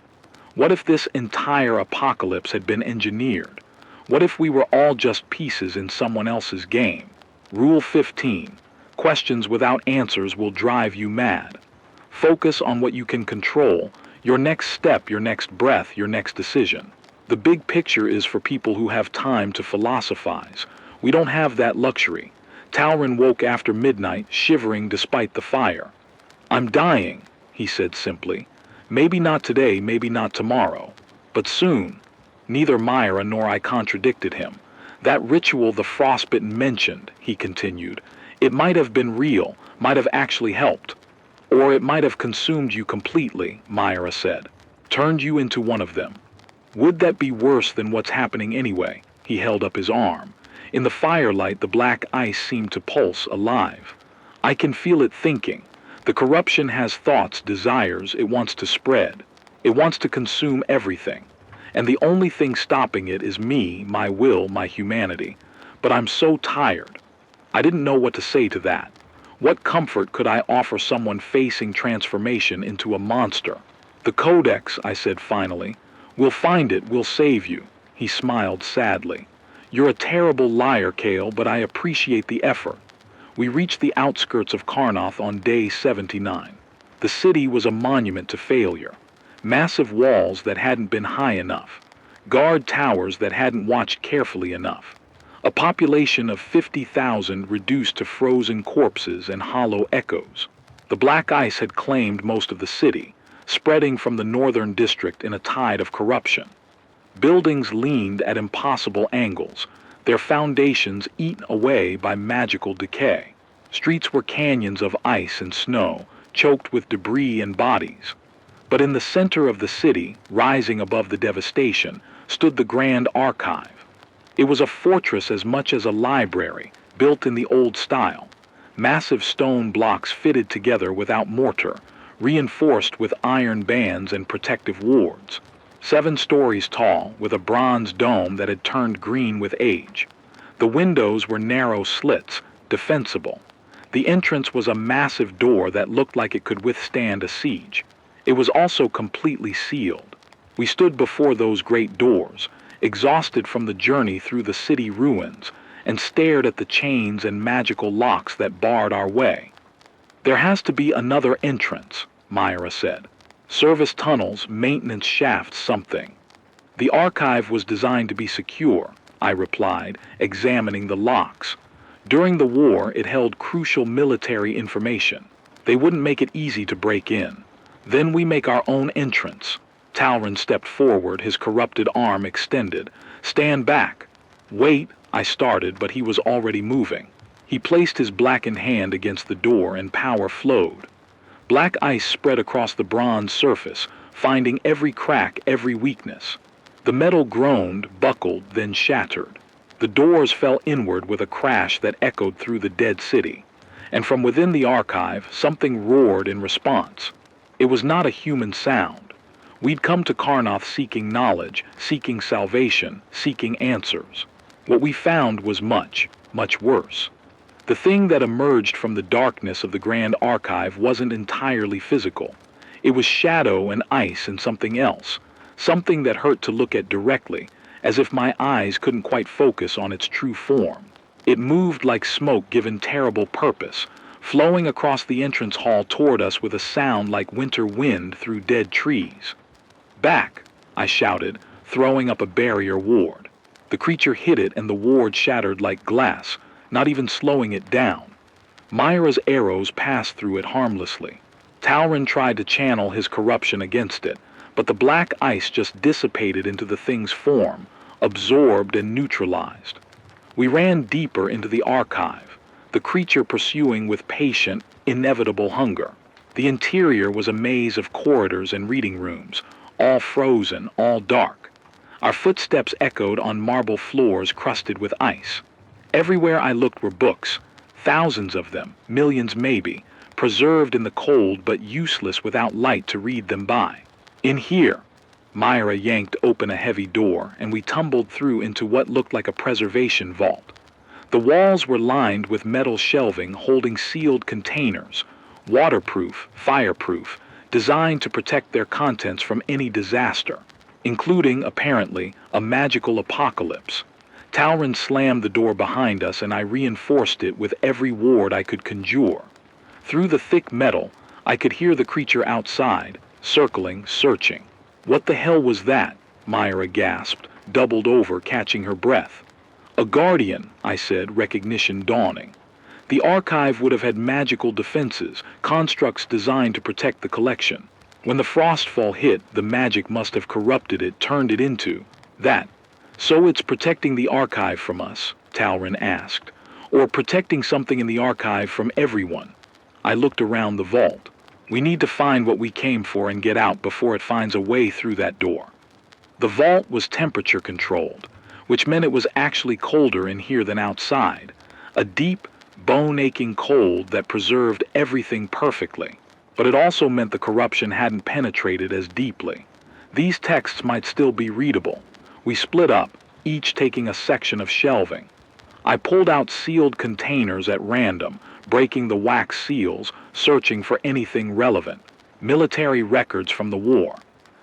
What if this entire apocalypse had been engineered? What if we were all just pieces in someone else's game? Rule 15. Questions without answers will drive you mad. Focus on what you can control, your next step, your next breath, your next decision. The big picture is for people who have time to philosophize. We don't have that luxury. Talrin woke after midnight, shivering despite the fire. "I'm dying," he said simply. "Maybe not today, maybe not tomorrow. But soon." Neither Myra nor I contradicted him. "That ritual the frostbitten mentioned," he continued. "It might have been real, might have actually helped." Or it might have consumed you completely, Myra said. Turned you into one of them. Would that be worse than what's happening anyway? He held up his arm. In the firelight, the black ice seemed to pulse alive. I can feel it thinking. The corruption has thoughts, desires, it wants to spread. It wants to consume everything. And the only thing stopping it is me, my will, my humanity. But I'm so tired. I didn't know what to say to that. What comfort could I offer someone facing transformation into a monster? The Codex, I said finally. We'll find it, we'll save you. He smiled sadly. You're a terrible liar, Kale, but I appreciate the effort. We reached the outskirts of Karnoth on day 79. The city was a monument to failure. Massive walls that hadn't been high enough. Guard towers that hadn't watched carefully enough. A population of 50,000 reduced to frozen corpses and hollow echoes. The black ice had claimed most of the city, spreading from the northern district in a tide of corruption. Buildings leaned at impossible angles, their foundations eaten away by magical decay. Streets were canyons of ice and snow, choked with debris and bodies. But in the center of the city, rising above the devastation, stood the Grand Archive. It was a fortress as much as a library, built in the old style. Massive stone blocks fitted together without mortar, reinforced with iron bands and protective wards. 7 stories tall, with a bronze dome that had turned green with age. The windows were narrow slits, defensible. The entrance was a massive door that looked like it could withstand a siege. It was also completely sealed. We stood before those great doors, exhausted from the journey through the city ruins, and stared at the chains and magical locks that barred our way. There has to be another entrance, Myra said. Service tunnels, maintenance shafts, something. The archive was designed to be secure, I replied, examining the locks. During the war, it held crucial military information. They wouldn't make it easy to break in. Then we make our own entrance. Talron stepped forward, his corrupted arm extended. Stand back. Wait, I started, but he was already moving. He placed his blackened hand against the door and power flowed. Black ice spread across the bronze surface, finding every crack, every weakness. The metal groaned, buckled, then shattered. The doors fell inward with a crash that echoed through the dead city. And from within the archive, something roared in response. It was not a human sound. We'd come to Karnoth seeking knowledge, seeking salvation, seeking answers. What we found was much, much worse. The thing that emerged from the darkness of the Grand Archive wasn't entirely physical. It was shadow and ice and something else, something that hurt to look at directly, as if my eyes couldn't quite focus on its true form. It moved like smoke given terrible purpose, flowing across the entrance hall toward us with a sound like winter wind through dead trees. Back, I shouted, throwing up a barrier ward. The creature hit it and the ward shattered like glass, not even slowing it down. Myra's arrows passed through it harmlessly. Talron tried to channel his corruption against it, but the black ice just dissipated into the thing's form, absorbed and neutralized. We ran deeper into the archive, the creature pursuing with patient, inevitable hunger. The interior was a maze of corridors and reading rooms, all frozen, all dark. Our footsteps echoed on marble floors crusted with ice. Everywhere I looked were books, thousands of them, millions maybe, preserved in the cold but useless without light to read them by. In here, Myra yanked open a heavy door, and we tumbled through into what looked like a preservation vault. The walls were lined with metal shelving holding sealed containers, waterproof, fireproof, designed to protect their contents from any disaster, including, apparently, a magical apocalypse. Talron slammed the door behind us, and I reinforced it with every ward I could conjure. Through the thick metal, I could hear the creature outside, circling, searching. What the hell was that? Myra gasped, doubled over, catching her breath. A guardian, I said, recognition dawning. The archive would have had magical defenses, constructs designed to protect the collection. When the frostfall hit, the magic must have corrupted it, turned it into that. So it's protecting the archive from us, Talron asked, or protecting something in the archive from everyone. I looked around the vault. We need to find what we came for and get out before it finds a way through that door. The vault was temperature controlled, which meant it was actually colder in here than outside. A deep, bone-aching cold that preserved everything perfectly. But it also meant the corruption hadn't penetrated as deeply. These texts might still be readable. We split up, each taking a section of shelving. I pulled out sealed containers at random, breaking the wax seals, searching for anything relevant. Military records from the war,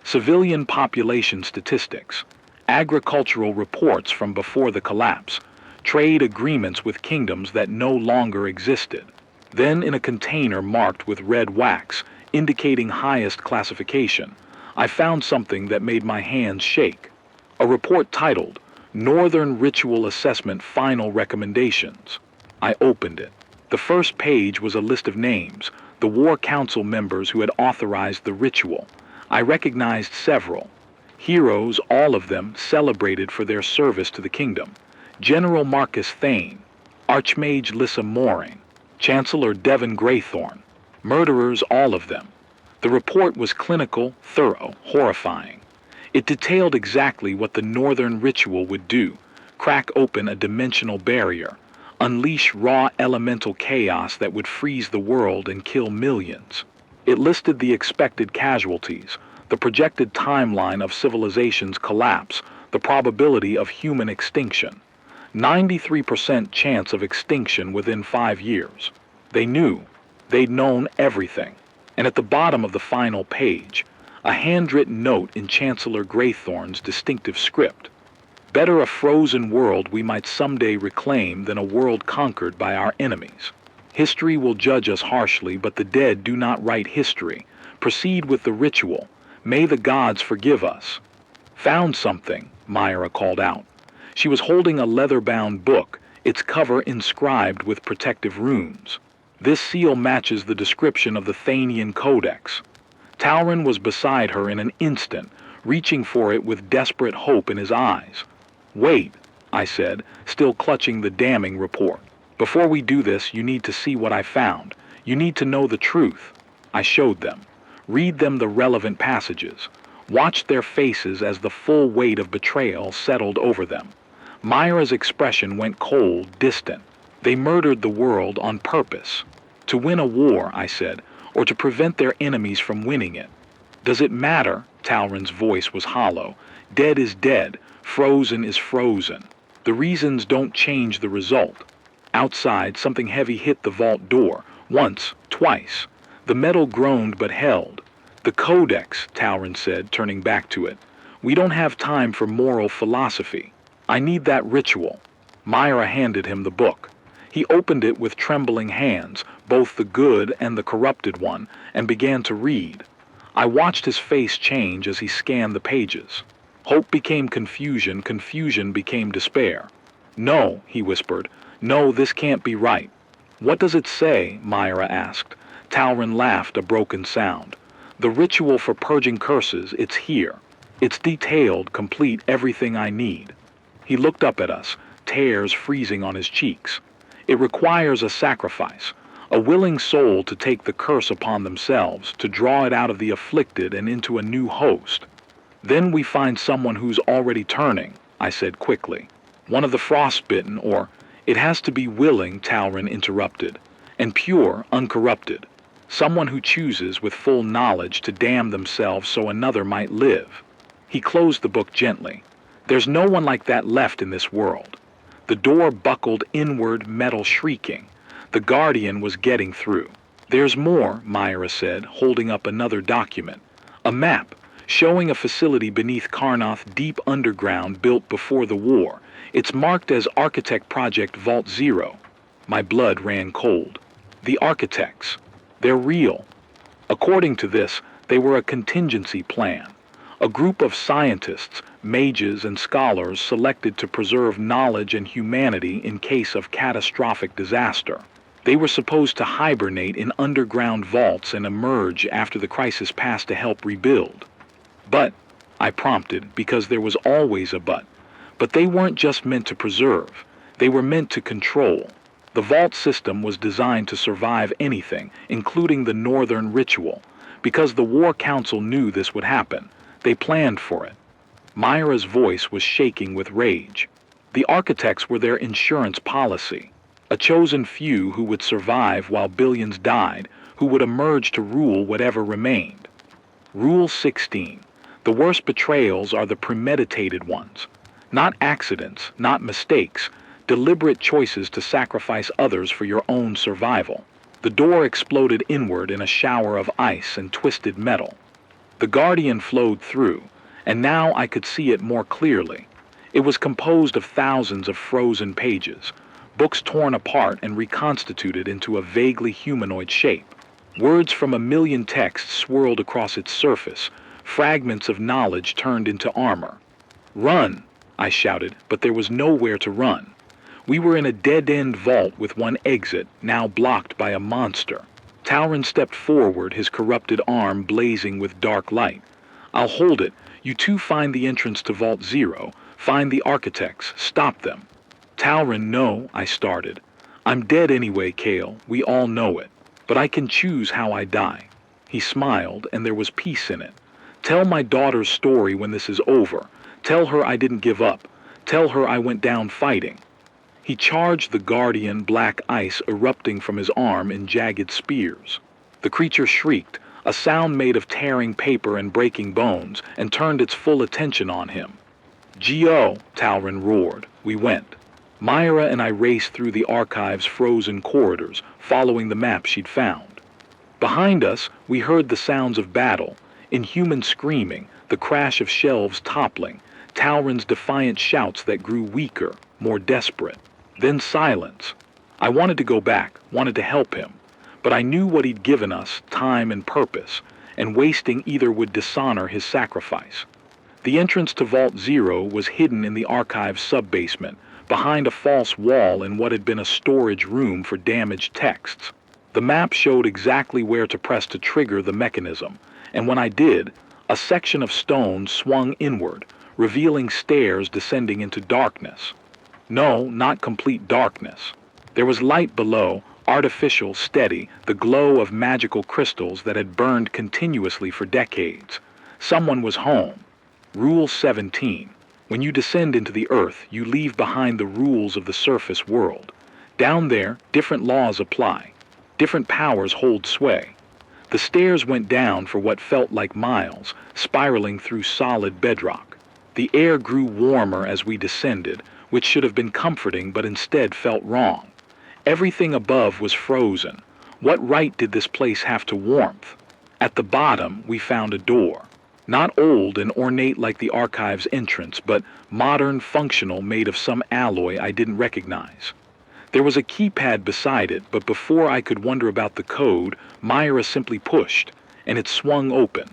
civilian population statistics, agricultural reports from before the collapse, trade agreements with kingdoms that no longer existed. Then in a container marked with red wax, indicating highest classification, I found something that made my hands shake. A report titled, Northern Ritual Assessment Final Recommendations. I opened it. The first page was a list of names, the War Council members who had authorized the ritual. I recognized several. Heroes, all of them, celebrated for their service to the kingdom. General Marcus Thane, Archmage Lissa Mooring, Chancellor Devon Graythorne. Murderers, all of them. The report was clinical, thorough, horrifying. It detailed exactly what the Northern Ritual would do: crack open a dimensional barrier, unleash raw elemental chaos that would freeze the world and kill millions. It listed the expected casualties, the projected timeline of civilization's collapse, the probability of human extinction. 93% chance of extinction within 5 years. They knew. They'd known everything. And at the bottom of the final page, a handwritten note in Chancellor Graythorne's distinctive script. Better a frozen world we might someday reclaim than a world conquered by our enemies. History will judge us harshly, but the dead do not write history. Proceed with the ritual. May the gods forgive us. Found something, Myra called out. She was holding a leather-bound book, its cover inscribed with protective runes. This seal matches the description of the Thanian Codex. Talron was beside her in an instant, reaching for it with desperate hope in his eyes. Wait, I said, still clutching the damning report. Before we do this, you need to see what I found. You need to know the truth. I showed them. Read them the relevant passages. Watched their faces as the full weight of betrayal settled over them. Myra's expression went cold, distant. They murdered the world on purpose. To win a war, I said, or to prevent their enemies from winning it. Does it matter? Talron's voice was hollow. Dead is dead. Frozen is frozen. The reasons don't change the result. Outside, something heavy hit the vault door. Once, twice. The metal groaned but held. The Codex, Talron said, turning back to it. We don't have time for moral philosophy. I need that ritual. Myra handed him the book. He opened it with trembling hands, both the good and the corrupted one, and began to read. I watched his face change as he scanned the pages. Hope became confusion, confusion became despair. No, he whispered. No, this can't be right. What does it say? Myra asked. Talron laughed, a broken sound. The ritual for purging curses, it's here. It's detailed, complete, everything I need. He looked up at us, tears freezing on his cheeks. It requires a sacrifice, a willing soul to take the curse upon themselves, to draw it out of the afflicted and into a new host. Then we find someone who's already turning, I said quickly. One of the frostbitten, or it has to be willing, Talron interrupted, and pure, uncorrupted. Someone who chooses with full knowledge to damn themselves so another might live. He closed the book gently. There's no one like that left in this world. The door buckled inward, metal shrieking. The Guardian was getting through. There's more, Myra said, holding up another document. A map, showing a facility beneath Karnoth deep underground built before the war. It's marked as Architect Project Vault Zero. My blood ran cold. The architects. They're real. According to this, they were a contingency plan. A group of scientists, mages, and scholars selected to preserve knowledge and humanity in case of catastrophic disaster. They were supposed to hibernate in underground vaults and emerge after the crisis passed to help rebuild. But, I prompted, because there was always a but they weren't just meant to preserve. They were meant to control. The vault system was designed to survive anything, including the Northern Ritual. Because the War Council knew this would happen, they planned for it. Myra's voice was shaking with rage. The architects were their insurance policy. A chosen few who would survive while billions died, who would emerge to rule whatever remained. Rule 16. The worst betrayals are the premeditated ones. Not accidents, not mistakes, deliberate choices to sacrifice others for your own survival. The door exploded inward in a shower of ice and twisted metal. The Guardian flowed through, and now I could see it more clearly. It was composed of thousands of frozen pages, books torn apart and reconstituted into a vaguely humanoid shape. Words from a million texts swirled across its surface, fragments of knowledge turned into armor. "Run!" I shouted, but there was nowhere to run. We were in a dead-end vault with one exit, now blocked by a monster. Talron stepped forward, his corrupted arm blazing with dark light. "I'll hold it. You two find the entrance to Vault 0. Find the architects. Stop them." "Talron, no," I started. "I'm dead anyway, Kale. We all know it. But I can choose how I die." He smiled, and there was peace in it. "Tell my daughter's story when this is over. Tell her I didn't give up. Tell her I went down fighting." He charged the Guardian, black ice erupting from his arm in jagged spears. The creature shrieked, a sound made of tearing paper and breaking bones, and turned its full attention on him. "Go!" Talron roared. We went. Myra and I raced through the archive's frozen corridors, following the map she'd found. Behind us, we heard the sounds of battle, inhuman screaming, the crash of shelves toppling, Talron's defiant shouts that grew weaker, more desperate. Then silence. I wanted to go back, wanted to help him, but I knew what he'd given us, time and purpose, and wasting either would dishonor his sacrifice. The entrance to Vault 0 was hidden in the archive's sub-basement, behind a false wall in what had been a storage room for damaged texts. The map showed exactly where to press to trigger the mechanism, and when I did, a section of stone swung inward, revealing stairs descending into darkness. No, not complete darkness. There was light below, artificial, steady, the glow of magical crystals that had burned continuously for decades. Someone was home. Rule 17. When you descend into the earth, you leave behind the rules of the surface world. Down there, different laws apply. Different powers hold sway. The stairs went down for what felt like miles, spiraling through solid bedrock. The air grew warmer as we descended, which should have been comforting but instead felt wrong. Everything above was frozen. What right did this place have to warmth? At the bottom, we found a door. Not old and ornate like the archive's entrance, but modern, functional, made of some alloy I didn't recognize. There was a keypad beside it, but before I could wonder about the code, Myra simply pushed, and it swung open.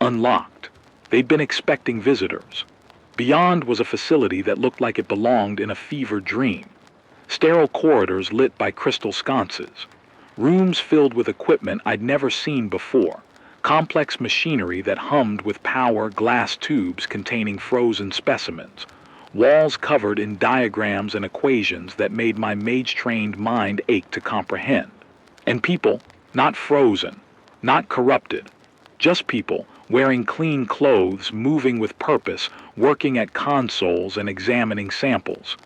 Unlocked. They'd been expecting visitors. Beyond was a facility that looked like it belonged in a fever dream. Sterile corridors lit by crystal sconces. Rooms filled with equipment I'd never seen before. Complex machinery that hummed with power, glass tubes containing frozen specimens. Walls covered in diagrams and equations that made my mage-trained mind ache to comprehend. And people, not frozen, not corrupted. Just people, wearing clean clothes, moving with purpose, working at consoles and examining samples.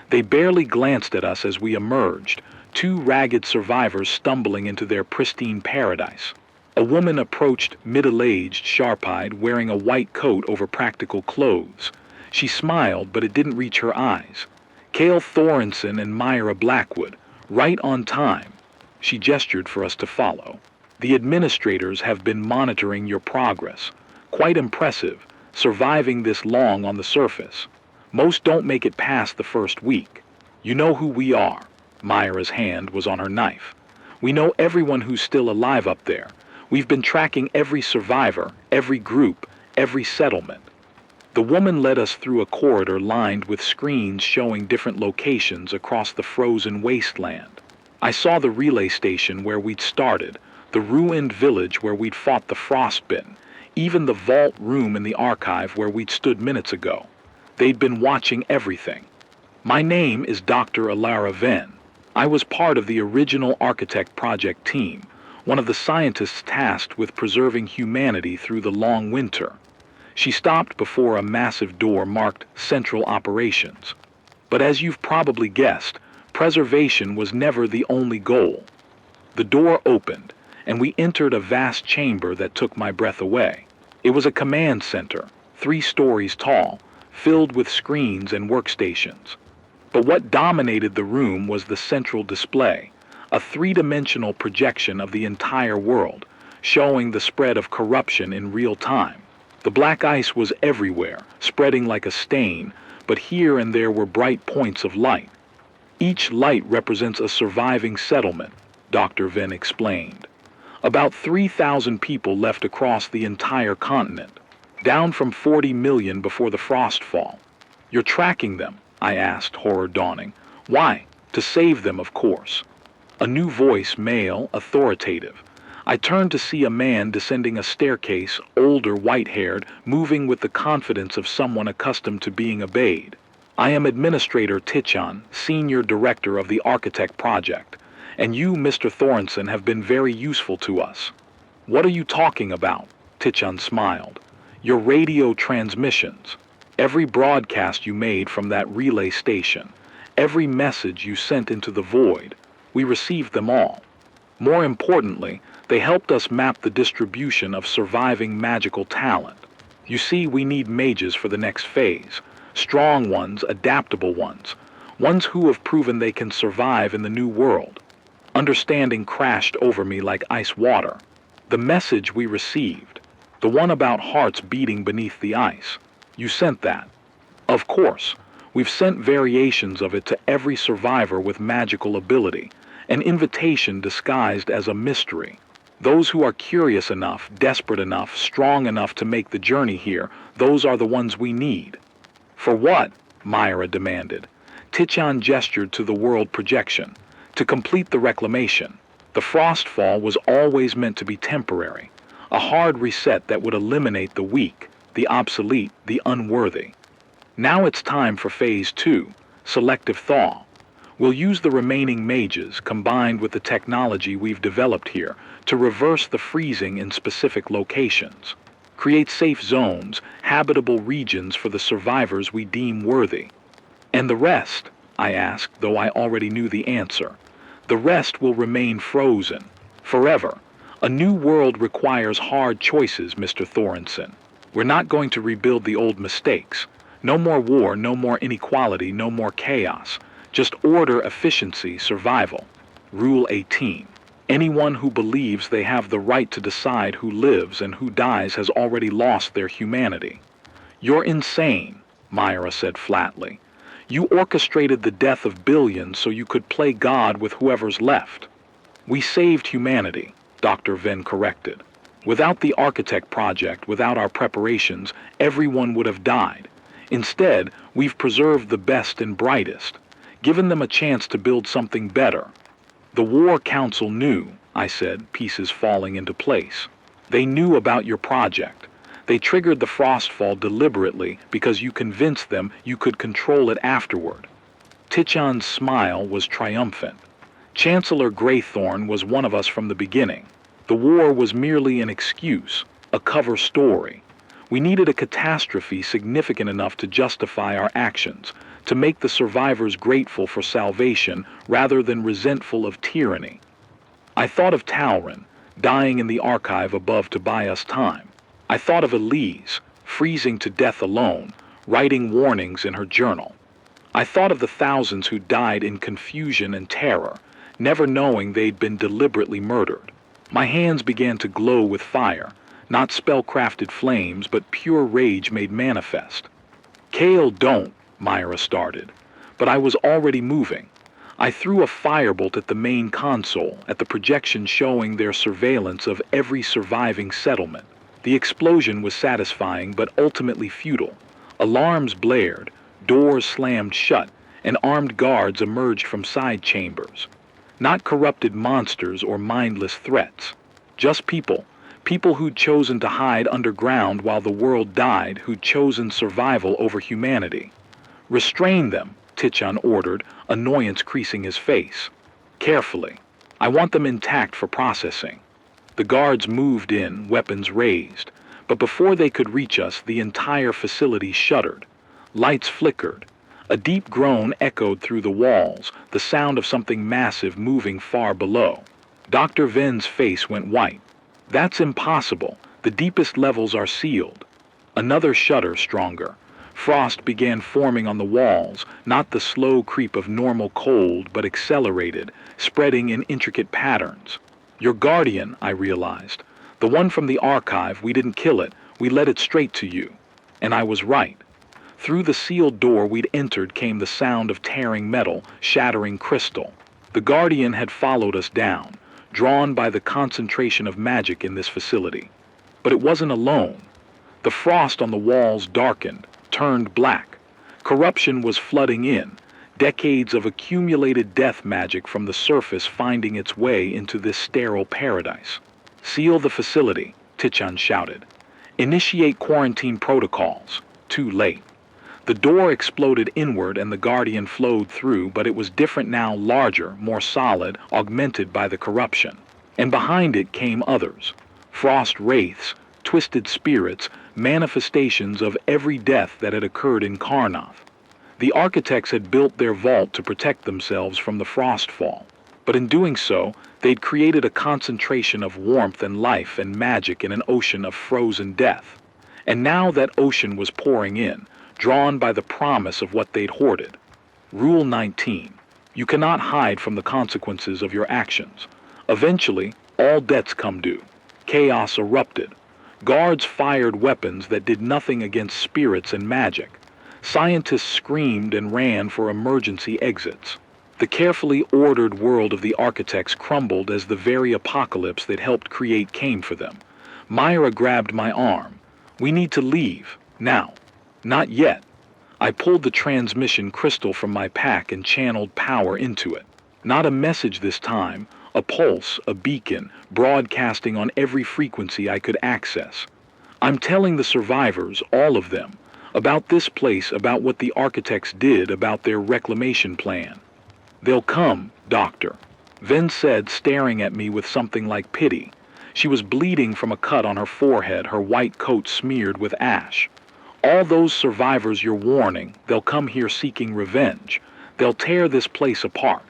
They barely glanced at us as we emerged, two ragged survivors stumbling into their pristine paradise. A woman approached, middle-aged, sharp-eyed, wearing a white coat over practical clothes. She smiled, but it didn't reach her eyes. Cale Thorensen and Myra Blackwood, right on time. She gestured for us to follow. "The administrators have been monitoring your progress. Quite impressive, surviving this long on the surface. Most don't make it past the first week. You know who we are." Myra's hand was on her knife. "We know everyone who's still alive up there. We've been tracking every survivor, every group, every settlement." The woman led us through a corridor lined with screens showing different locations across the frozen wasteland. I saw the relay station where we'd started, the ruined village where we'd fought the frostbitten, even the vault room in the archive where we'd stood minutes ago. They'd been watching everything. "My name is Dr. Alara Venn. I was part of the original Architect Project team, one of the scientists tasked with preserving humanity through the long winter. She stopped before a massive door marked Central Operations. But as you've probably guessed, preservation was never the only goal. The door opened, and we entered a vast chamber that took my breath away. It was a command center, 3 stories tall, filled with screens and workstations. But what dominated the room was the central display, a 3-dimensional projection of the entire world, showing the spread of corruption in real time. The black ice was everywhere, spreading like a stain, but here and there were bright points of light. Each light represents a surviving settlement, Dr. Venn explained. About 3,000 people left across the entire continent, down from 40 million before the frost fall. You're tracking them, I asked, horror dawning. Why? To save them, of course. A new voice, male, authoritative. I turned to see a man descending a staircase, older, white-haired, moving with the confidence of someone accustomed to being obeyed. I am Administrator Tichon, Senior Director of the Architect Project, and you, Mr. Thorensen, have been very useful to us. What are you talking about? Tichon smiled. Your radio transmissions. Every broadcast you made from that relay station. Every message you sent into the void. We received them all. More importantly, they helped us map the distribution of surviving magical talent. You see, we need mages for the next phase. Strong ones, adaptable ones. Ones who have proven they can survive in the new world. Understanding crashed over me like ice water. The message we received. The one about hearts beating beneath the ice. You sent that. Of course. We've sent variations of it to every survivor with magical ability. An invitation disguised as a mystery. Those who are curious enough, desperate enough, strong enough to make the journey here, those are the ones we need. For what? Myra demanded. Tichon gestured to the world projection. To complete the reclamation. The frostfall was always meant to be temporary. A hard reset that would eliminate the weak, the obsolete, the unworthy. Now it's time for Phase 2, selective thaw. We'll use the remaining mages, combined with the technology we've developed here, to reverse the freezing in specific locations. Create safe zones, habitable regions for the survivors we deem worthy. And the rest? I asked, though I already knew the answer. The rest will remain frozen. Forever. A new world requires hard choices, Mr. Thorensen. We're not going to rebuild the old mistakes. No more war, no more inequality, no more chaos. Just order, efficiency, survival. Rule 18. Anyone who believes they have the right to decide who lives and who dies has already lost their humanity. You're insane, Myra said flatly. You orchestrated the death of billions so you could play God with whoever's left. We saved humanity, Dr. Venn corrected. Without the Architect Project, without our preparations, everyone would have died. Instead, we've preserved the best and brightest, given them a chance to build something better. The War Council knew, I said, pieces falling into place. They knew about your project. They triggered the frostfall deliberately because you convinced them you could control it afterward. Tichon's smile was triumphant. Chancellor Greythorn was one of us from the beginning. The war was merely an excuse, a cover story. We needed a catastrophe significant enough to justify our actions, to make the survivors grateful for salvation rather than resentful of tyranny. I thought of Talrin, dying in the archive above to buy us time. I thought of Elise, freezing to death alone, writing warnings in her journal. I thought of the thousands who died in confusion and terror, never knowing they'd been deliberately murdered. My hands began to glow with fire, not spell-crafted flames, but pure rage made manifest. Kale, don't, Myra started, but I was already moving. I threw a firebolt at the main console, at the projection showing their surveillance of every surviving settlement. The explosion was satisfying but ultimately futile. Alarms blared, doors slammed shut, and armed guards emerged from side chambers. Not corrupted monsters or mindless threats. Just people who'd chosen to hide underground while the world died, who'd chosen survival over humanity. Restrain them, Tichon ordered, annoyance creasing his face. Carefully. I want them intact for processing. The guards moved in, weapons raised, but before they could reach us, the entire facility shuddered. Lights flickered. A deep groan echoed through the walls, the sound of something massive moving far below. Dr. Ven's face went white. That's impossible. The deepest levels are sealed. Another shudder stronger. Frost began forming on the walls, not the slow creep of normal cold, but accelerated, spreading in intricate patterns. Your guardian, I realized. The one from the archive, we didn't kill it, we led it straight to you. And I was right. Through the sealed door we'd entered came the sound of tearing metal, shattering crystal. The guardian had followed us down, drawn by the concentration of magic in this facility. But it wasn't alone. The frost on the walls darkened, turned black. Corruption was flooding in, decades of accumulated death magic from the surface finding its way into this sterile paradise. Seal the facility, Tichan shouted. Initiate quarantine protocols. Too late. The door exploded inward and the guardian flowed through, but it was different now, larger, more solid, augmented by the corruption. And behind it came others. Frost wraiths, twisted spirits, manifestations of every death that had occurred in Karnoth. The architects had built their vault to protect themselves from the frostfall, but in doing so, they'd created a concentration of warmth and life and magic in an ocean of frozen death. And now that ocean was pouring in, drawn by the promise of what they'd hoarded. Rule 19. You cannot hide from the consequences of your actions. Eventually, all debts come due. Chaos erupted. Guards fired weapons that did nothing against spirits and magic. Scientists screamed and ran for emergency exits. The carefully ordered world of the architects crumbled as the very apocalypse they'd helped create came for them. Myra grabbed my arm. We need to leave, now. Not yet. I pulled the transmission crystal from my pack and channeled power into it. Not a message this time, a pulse, a beacon, broadcasting on every frequency I could access. I'm telling the survivors, all of them, about this place, about what the architects did, about their reclamation plan. They'll come, Doctor, Ven said, staring at me with something like pity. She was bleeding from a cut on her forehead, her white coat smeared with ash. All those survivors you're warning, they'll come here seeking revenge. They'll tear this place apart.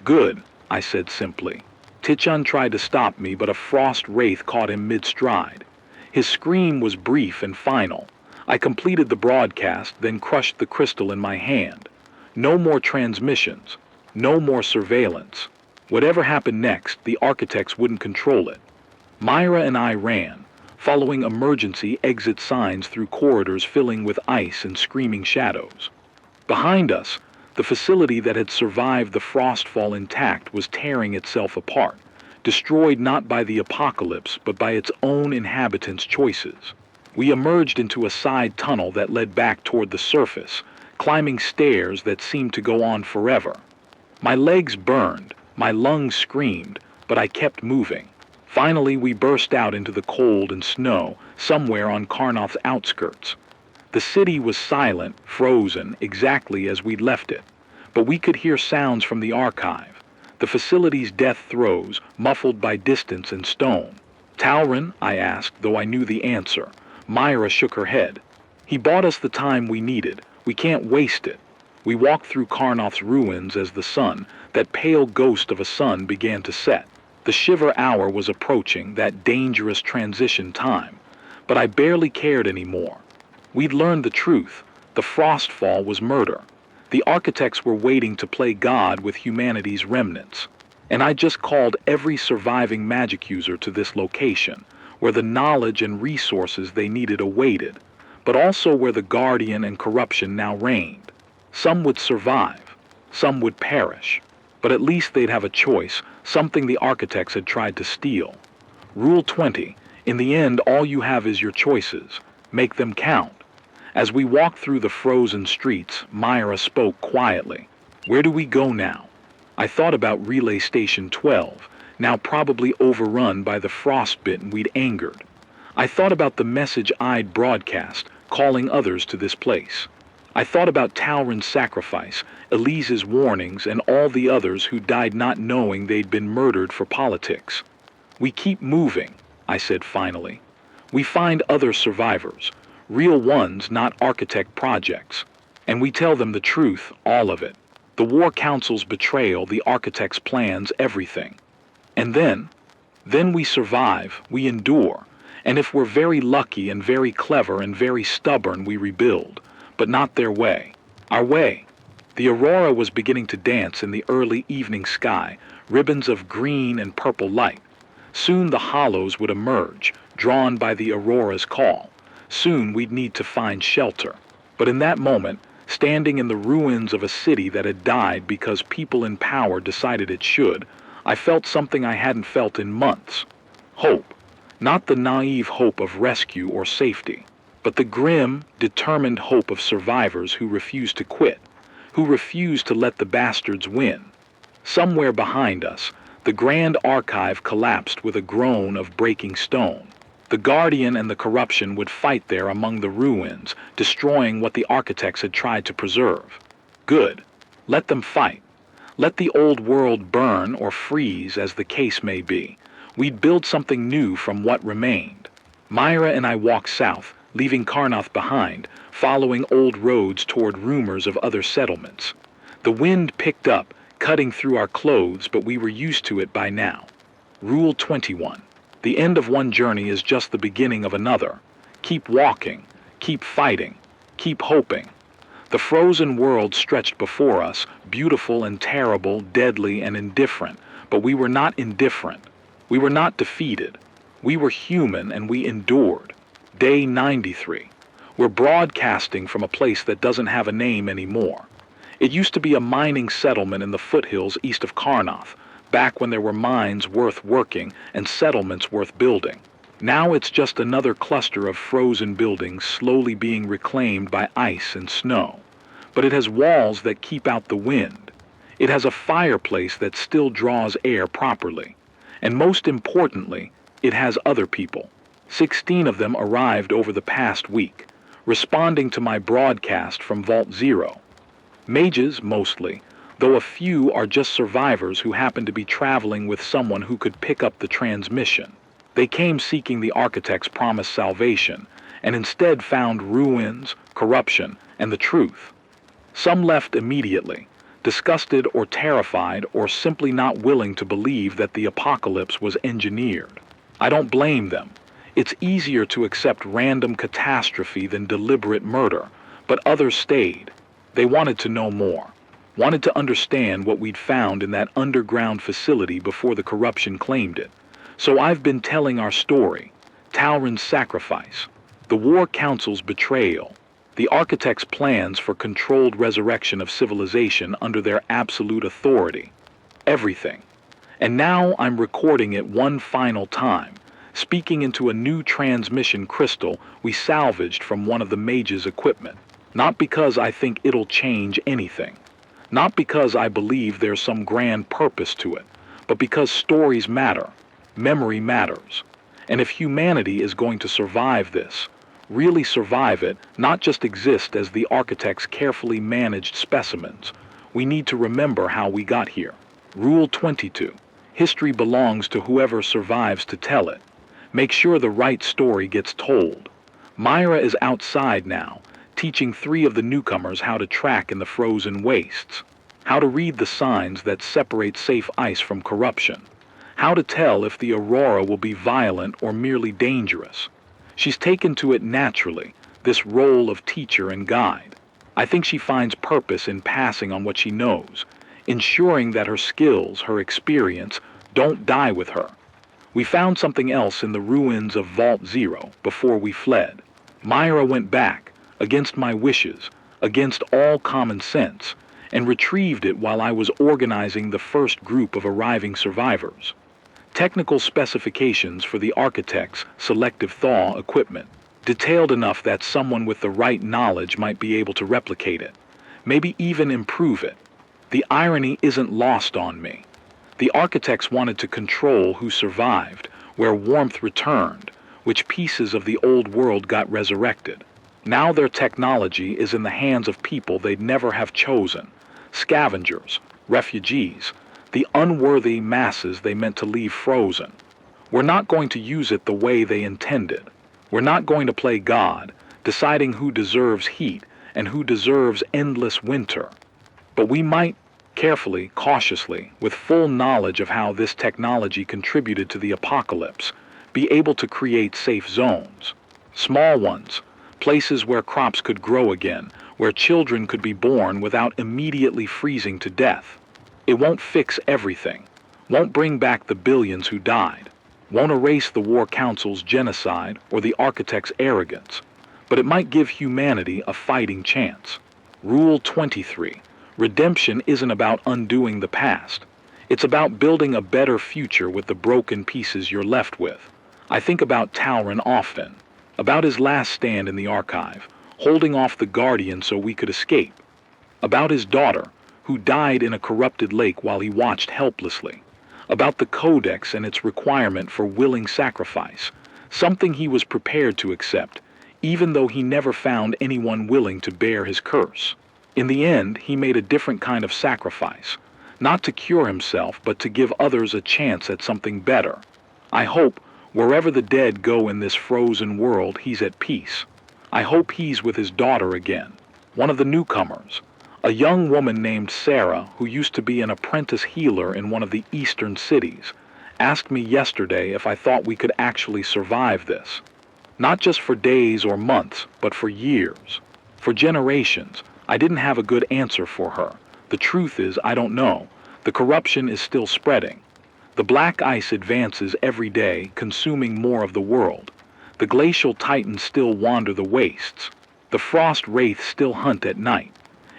Good, I said simply. Tichan tried to stop me, but a frost wraith caught him mid-stride. His scream was brief and final. I completed the broadcast, then crushed the crystal in my hand. No more transmissions. No more surveillance. Whatever happened next, the architects wouldn't control it. Myra and I ran, following emergency exit signs through corridors filling with ice and screaming shadows. Behind us, the facility that had survived the frostfall intact was tearing itself apart, destroyed not by the apocalypse but by its own inhabitants' choices. We emerged into a side tunnel that led back toward the surface, climbing stairs that seemed to go on forever. My legs burned, my lungs screamed, but I kept moving. Finally, we burst out into the cold and snow, somewhere on Karnoth's outskirts. The city was silent, frozen, exactly as we'd left it. But we could hear sounds from the archive, the facility's death throes, muffled by distance and stone. Talrin, I asked, though I knew the answer. Myra shook her head. He bought us the time we needed. We can't waste it. We walked through Karnoth's ruins as the sun, that pale ghost of a sun, began to set. The shiver hour was approaching, that dangerous transition time. But I barely cared anymore. We'd learned the truth. The frostfall was murder. The architects were waiting to play God with humanity's remnants. And I just called every surviving magic user to this location, where the knowledge and resources they needed awaited, but also where the guardian and corruption now reigned. Some would survive, some would perish, but at least they'd have a choice, something the architects had tried to steal. Rule 20, in the end all you have is your choices. Make them count. As we walked through the frozen streets, Myra spoke quietly. Where do we go now? I thought about Relay Station 12, now probably overrun by the frostbitten we'd angered. I thought about the message I'd broadcast, calling others to this place. I thought about Talrin's sacrifice, Elise's warnings, and all the others who died not knowing they'd been murdered for politics. We keep moving, I said finally. We find other survivors, real ones, not architect projects. And we tell them the truth, all of it. The War Council's betrayal, the architect's plans, everything. And then we survive, we endure. And if we're very lucky and very clever and very stubborn, we rebuild. But not their way. Our way. The aurora was beginning to dance in the early evening sky, ribbons of green and purple light. Soon the hollows would emerge, drawn by the aurora's call. Soon we'd need to find shelter. But in that moment, standing in the ruins of a city that had died because people in power decided it should, I felt something I hadn't felt in months. Hope. Not the naive hope of rescue or safety, but the grim, determined hope of survivors who refuse to quit, who refuse to let the bastards win. Somewhere behind us, the grand archive collapsed with a groan of breaking stone. The Guardian and the corruption would fight there among the ruins, destroying what the architects had tried to preserve. Good. Let them fight. Let the old world burn or freeze, as the case may be. We'd build something new from what remained. Myra and I walked south, leaving Karnath behind, following old roads toward rumors of other settlements. The wind picked up, cutting through our clothes, but we were used to it by now. Rule 21. The end of one journey is just the beginning of another. Keep walking, keep fighting, keep hoping. The frozen world stretched before us, beautiful and terrible, deadly and indifferent, but we were not indifferent. We were not defeated. We were human and we endured. Day 93. We're broadcasting from a place that doesn't have a name anymore. It used to be a mining settlement in the foothills east of Karnath, back when there were mines worth working and settlements worth building. Now it's just another cluster of frozen buildings slowly being reclaimed by ice and snow. But it has walls that keep out the wind. It has a fireplace that still draws air properly. And most importantly, it has other people. 16 of them arrived over the past week, responding to my broadcast from Vault Zero. Mages, mostly, though a few are just survivors who happen to be traveling with someone who could pick up the transmission. They came seeking the architect's promised salvation, and instead found ruins, corruption, and the truth. Some left immediately, disgusted or terrified or simply not willing to believe that the apocalypse was engineered. I don't blame them. It's easier to accept random catastrophe than deliberate murder, but others stayed. They wanted to know more. Wanted to understand what we'd found in that underground facility before the corruption claimed it. So I've been telling our story, Talrin's sacrifice, the War Council's betrayal, the architects' plans for controlled resurrection of civilization under their absolute authority. Everything. And now I'm recording it one final time, speaking into a new transmission crystal we salvaged from one of the mage's equipment. Not because I think it'll change anything. Not because I believe there's some grand purpose to it, but because stories matter, memory matters. And if humanity is going to survive this, really survive it, not just exist as the architect's carefully managed specimens, we need to remember how we got here. Rule 22. History belongs to whoever survives to tell it. Make sure the right story gets told. Myra is outside now, teaching 3 of the newcomers how to track in the frozen wastes, how to read the signs that separate safe ice from corruption, how to tell if the aurora will be violent or merely dangerous. She's taken to it naturally, this role of teacher and guide. I think she finds purpose in passing on what she knows, ensuring that her skills, her experience, don't die with her. We found something else in the ruins of Vault Zero before we fled. Myra went back, against my wishes, against all common sense, and retrieved it while I was organizing the first group of arriving survivors. Technical specifications for the architect's selective thaw equipment, detailed enough that someone with the right knowledge might be able to replicate it, maybe even improve it. The irony isn't lost on me. The architects wanted to control who survived, where warmth returned, which pieces of the old world got resurrected. Now their technology is in the hands of people they'd never have chosen. Scavengers, refugees, the unworthy masses they meant to leave frozen. We're not going to use it the way they intended. We're not going to play God, deciding who deserves heat and who deserves endless winter. But we might, carefully, cautiously, with full knowledge of how this technology contributed to the apocalypse, be able to create safe zones. Small ones, places where crops could grow again, where children could be born without immediately freezing to death. It won't fix everything, won't bring back the billions who died, won't erase the War Council's genocide or the architect's arrogance, but it might give humanity a fighting chance. Rule 23. Redemption isn't about undoing the past. It's about building a better future with the broken pieces you're left with. I think about Talron often, about his last stand in the archive, holding off the Guardian so we could escape, about his daughter, who died in a corrupted lake while he watched helplessly, about the Codex and its requirement for willing sacrifice, something he was prepared to accept, even though he never found anyone willing to bear his curse. In the end, he made a different kind of sacrifice, not to cure himself, but to give others a chance at something better. I hope, wherever the dead go in this frozen world, he's at peace. I hope he's with his daughter again, one of the newcomers, a young woman named Sarah who used to be an apprentice healer in one of the eastern cities, asked me yesterday if I thought we could actually survive this. Not just for days or months, but for years, for generations. I didn't have a good answer for her. The truth is, I don't know. The corruption is still spreading. The black ice advances every day, consuming more of the world. The glacial titans still wander the wastes. The frost wraiths still hunt at night.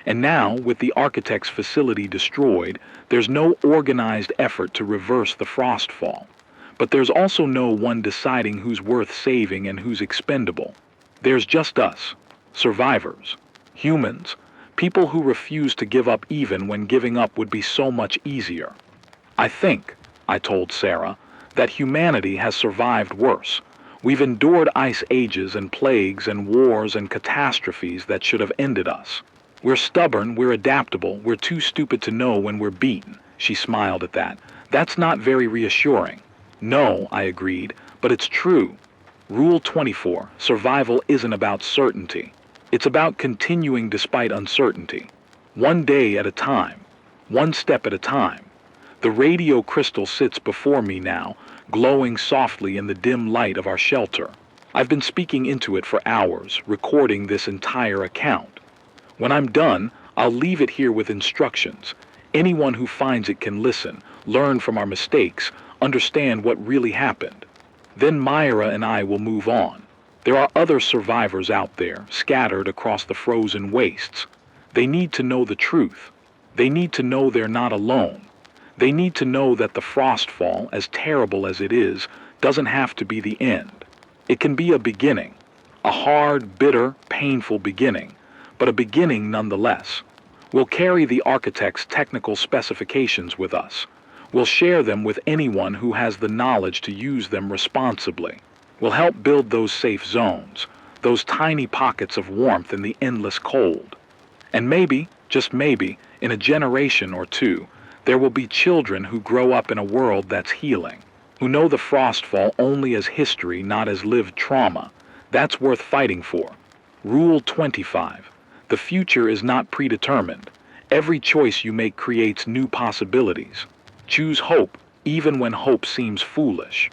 And now, with the architect's facility destroyed, there's no organized effort to reverse the frostfall. But there's also no one deciding who's worth saving and who's expendable. There's just us, survivors. Humans, people who refuse to give up even when giving up would be so much easier. I think, I told Sarah, that humanity has survived worse. We've endured ice ages and plagues and wars and catastrophes that should have ended us. We're stubborn, we're adaptable, we're too stupid to know when we're beaten. She smiled at that. That's not very reassuring. No, I agreed, but it's true. Rule 24, survival isn't about certainty. It's about continuing despite uncertainty. One day at a time, one step at a time. The radio crystal sits before me now, glowing softly in the dim light of our shelter. I've been speaking into it for hours, recording this entire account. When I'm done, I'll leave it here with instructions. Anyone who finds it can listen, learn from our mistakes, understand what really happened. Then Myra and I will move on. There are other survivors out there, scattered across the frozen wastes. They need to know the truth. They need to know they're not alone. They need to know that the frostfall, as terrible as it is, doesn't have to be the end. It can be a beginning, a hard, bitter, painful beginning, but a beginning nonetheless. We'll carry the architect's technical specifications with us. We'll share them with anyone who has the knowledge to use them responsibly. We'll help build those safe zones, those tiny pockets of warmth in the endless cold. And maybe, just maybe, in a generation or two, there will be children who grow up in a world that's healing, who know the frostfall only as history, not as lived trauma. That's worth fighting for. Rule 25. The future is not predetermined. Every choice you make creates new possibilities. Choose hope, even when hope seems foolish.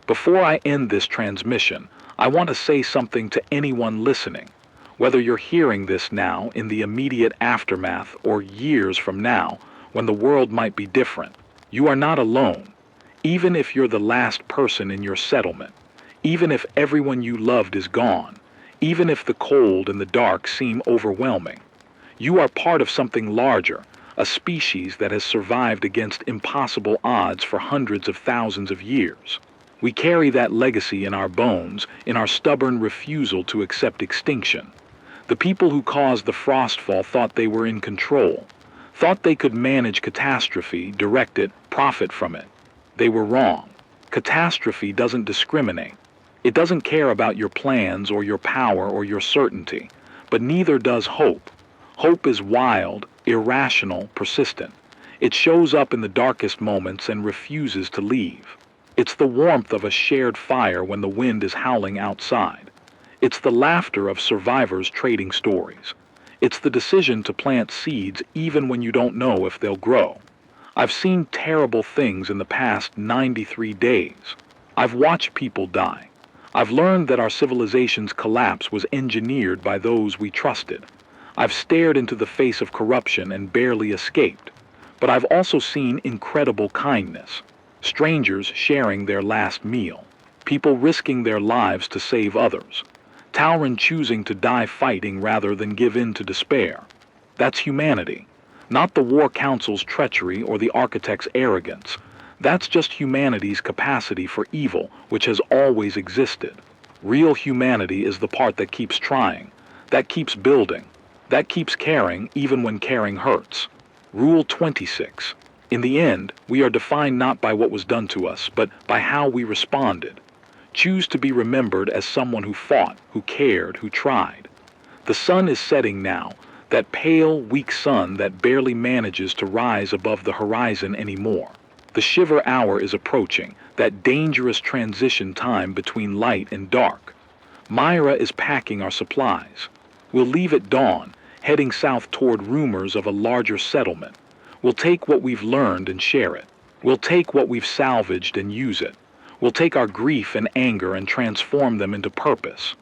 Before I end this transmission, I want to say something to anyone listening. Whether you're hearing this now in the immediate aftermath or years from now, when the world might be different, you are not alone. Even if you're the last person in your settlement, even if everyone you loved is gone, even if the cold and the dark seem overwhelming, you are part of something larger, a species that has survived against impossible odds for hundreds of thousands of years. We carry that legacy in our bones, in our stubborn refusal to accept extinction. The people who caused the frostfall thought they were in control, thought they could manage catastrophe, direct it, profit from it. They were wrong. Catastrophe doesn't discriminate. It doesn't care about your plans or your power or your certainty, but neither does hope. Hope is wild, irrational, persistent. It shows up in the darkest moments and refuses to leave. It's the warmth of a shared fire when the wind is howling outside. It's the laughter of survivors trading stories. It's the decision to plant seeds even when you don't know if they'll grow. I've seen terrible things in the past 93 days. I've watched people die. I've learned that our civilization's collapse was engineered by those we trusted. I've stared into the face of corruption and barely escaped. But I've also seen incredible kindness. Strangers sharing their last meal. People risking their lives to save others. Tauren choosing to die fighting rather than give in to despair. That's humanity. Not the War Council's treachery or the architect's arrogance. That's just humanity's capacity for evil, which has always existed. Real humanity is the part that keeps trying, that keeps building, that keeps caring even when caring hurts. Rule 26. In the end, we are defined not by what was done to us, but by how we responded. Choose to be remembered as someone who fought, who cared, who tried. The sun is setting now, that pale, weak sun that barely manages to rise above the horizon anymore. The shiver hour is approaching, that dangerous transition time between light and dark. Myra is packing our supplies. We'll leave at dawn, heading south toward rumors of a larger settlement. We'll take what we've learned and share it. We'll take what we've salvaged and use it. We'll take our grief and anger and transform them into purpose.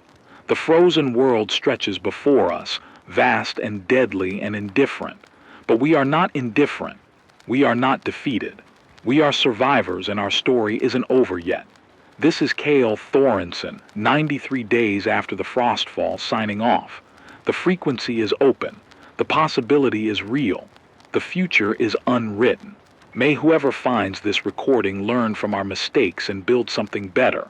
The frozen world stretches before us, vast and deadly and indifferent. But we are not indifferent. We are not defeated. We are survivors and our story isn't over yet. This is Cale Thorensen, 93 days after the frostfall, signing off. The frequency is open. The possibility is real. The future is unwritten. May whoever finds this recording learn from our mistakes and build something better.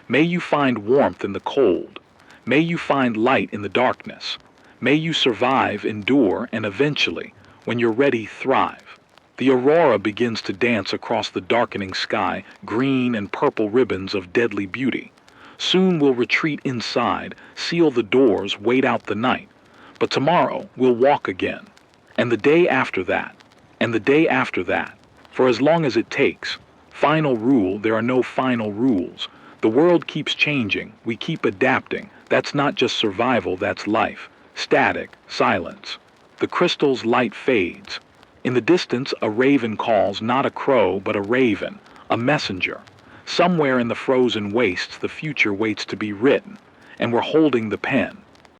May you find warmth in the cold. May you find light in the darkness. May you survive, endure, and eventually, when you're ready, thrive. The aurora begins to dance across the darkening sky, green and purple ribbons of deadly beauty. Soon we'll retreat inside, seal the doors, wait out the night. But tomorrow we'll walk again. And the day after that. And the day after that. For as long as it takes. Final rule, there are no final rules. The world keeps changing. We keep adapting. That's not just survival, that's life. Static, silence. The crystal's light fades. In the distance, a raven calls, not a crow, but a raven, a messenger. Somewhere in the frozen wastes, the future waits to be written, and we're holding the pen.